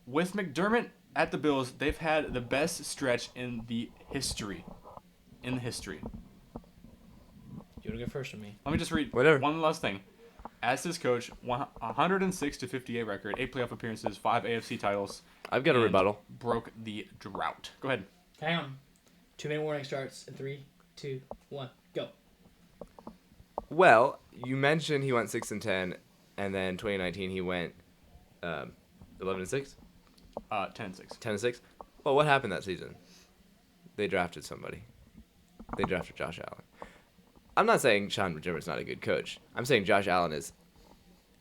with McDermott at the Bills, they've had the best stretch in the history. You You want to go first or me? Let me just read Whatever. one last thing. As his coach, 106-58 record, 8 playoff appearances, 5 AFC titles. I've got a and rebuttal. Broke the drought. Go ahead. Hang on. 2-minute warning starts in 3, 2, 1, go. Well, you mentioned he went 6-10, and then 2019 he went 11-6, 10-6. 10-6. Well, what happened that season? They drafted somebody. They drafted Josh Allen. I'm not saying Sean McDermott's not a good coach. I'm saying Josh Allen is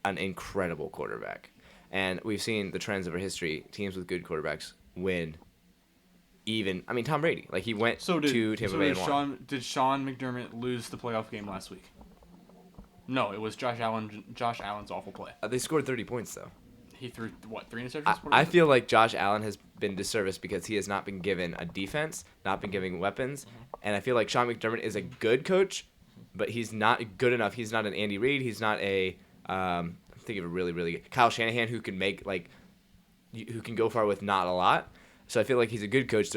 an incredible quarterback. And we've seen the trends over history. Teams with good quarterbacks win. Tom Brady. Like, he went to Tampa Bay and won. Did Sean McDermott lose the playoff game last week? No, it was Josh Allen's awful play. They scored 30 points, though. He threw, 3 interceptions? I feel like Josh Allen has been disserviced because he has not been given a defense, not been given weapons. And I feel like Sean McDermott is a good coach, but he's not good enough. He's not an Andy Reid. He's not a I'm thinking of a really, really good Kyle Shanahan who can make who can go far with not a lot. So I feel like he's a good coach.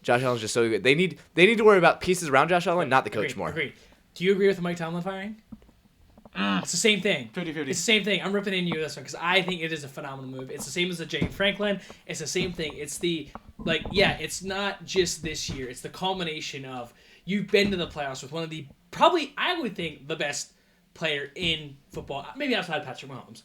Josh Allen's just so good. They need to worry about pieces around Josh Allen, not the coach more. Agreed. Do you agree with the Mike Tomlin firing? It's the same thing. 50-50. It's the same thing. I'm ripping into you this one because I think it is a phenomenal move. It's the same as the Jay Franklin. It's the same thing. It's it's not just this year. It's the culmination of you've been to the playoffs with one of the probably, I would think, the best player in football, maybe outside Patrick Mahomes.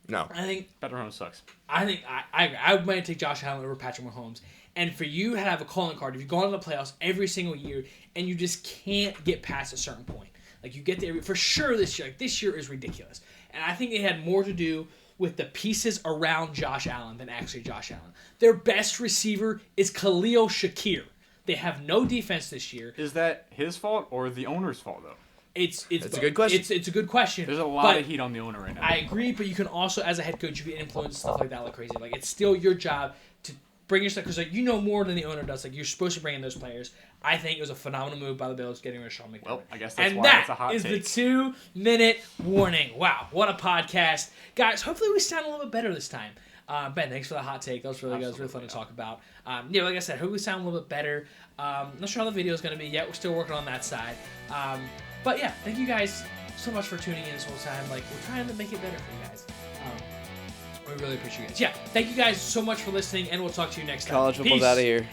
No. I think Patrick Mahomes sucks. I might take Josh Allen over Patrick Mahomes. And for you to have a calling card, if you've gone to the playoffs every single year and you just can't get past a certain point, like you get there for sure this year. Like this year is ridiculous, and I think it had more to do with the pieces around Josh Allen than actually Josh Allen. Their best receiver is Khalil Shakir. They have no defense this year. Is that his fault or the owner's fault, though? It's a good question. It's a good question. There's a lot but of heat on the owner right now. I agree, but you can also, as a head coach, you can influence stuff like that like crazy. Like it's still your job to bring your stuff because you know more than the owner does. Like you're supposed to bring in those players. I think it was a phenomenal move by the Bills getting rid of Sean McDermott. Well, I guess that's and why that it's a hot is take. the 2-minute warning. Wow, what a podcast, guys! Hopefully we sound a little bit better this time. Ben, thanks for the hot take. That was really good. It was really fun to talk about. Like I said, hope we sound a little bit better. Not sure how the video is going to be yet. We're still working on that side. But yeah, thank you guys so much for tuning in this whole time. Like, we're trying to make it better for you guys. We really appreciate you guys. Yeah, thank you guys so much for listening, and we'll talk to you next time. College football's Peace. out of here.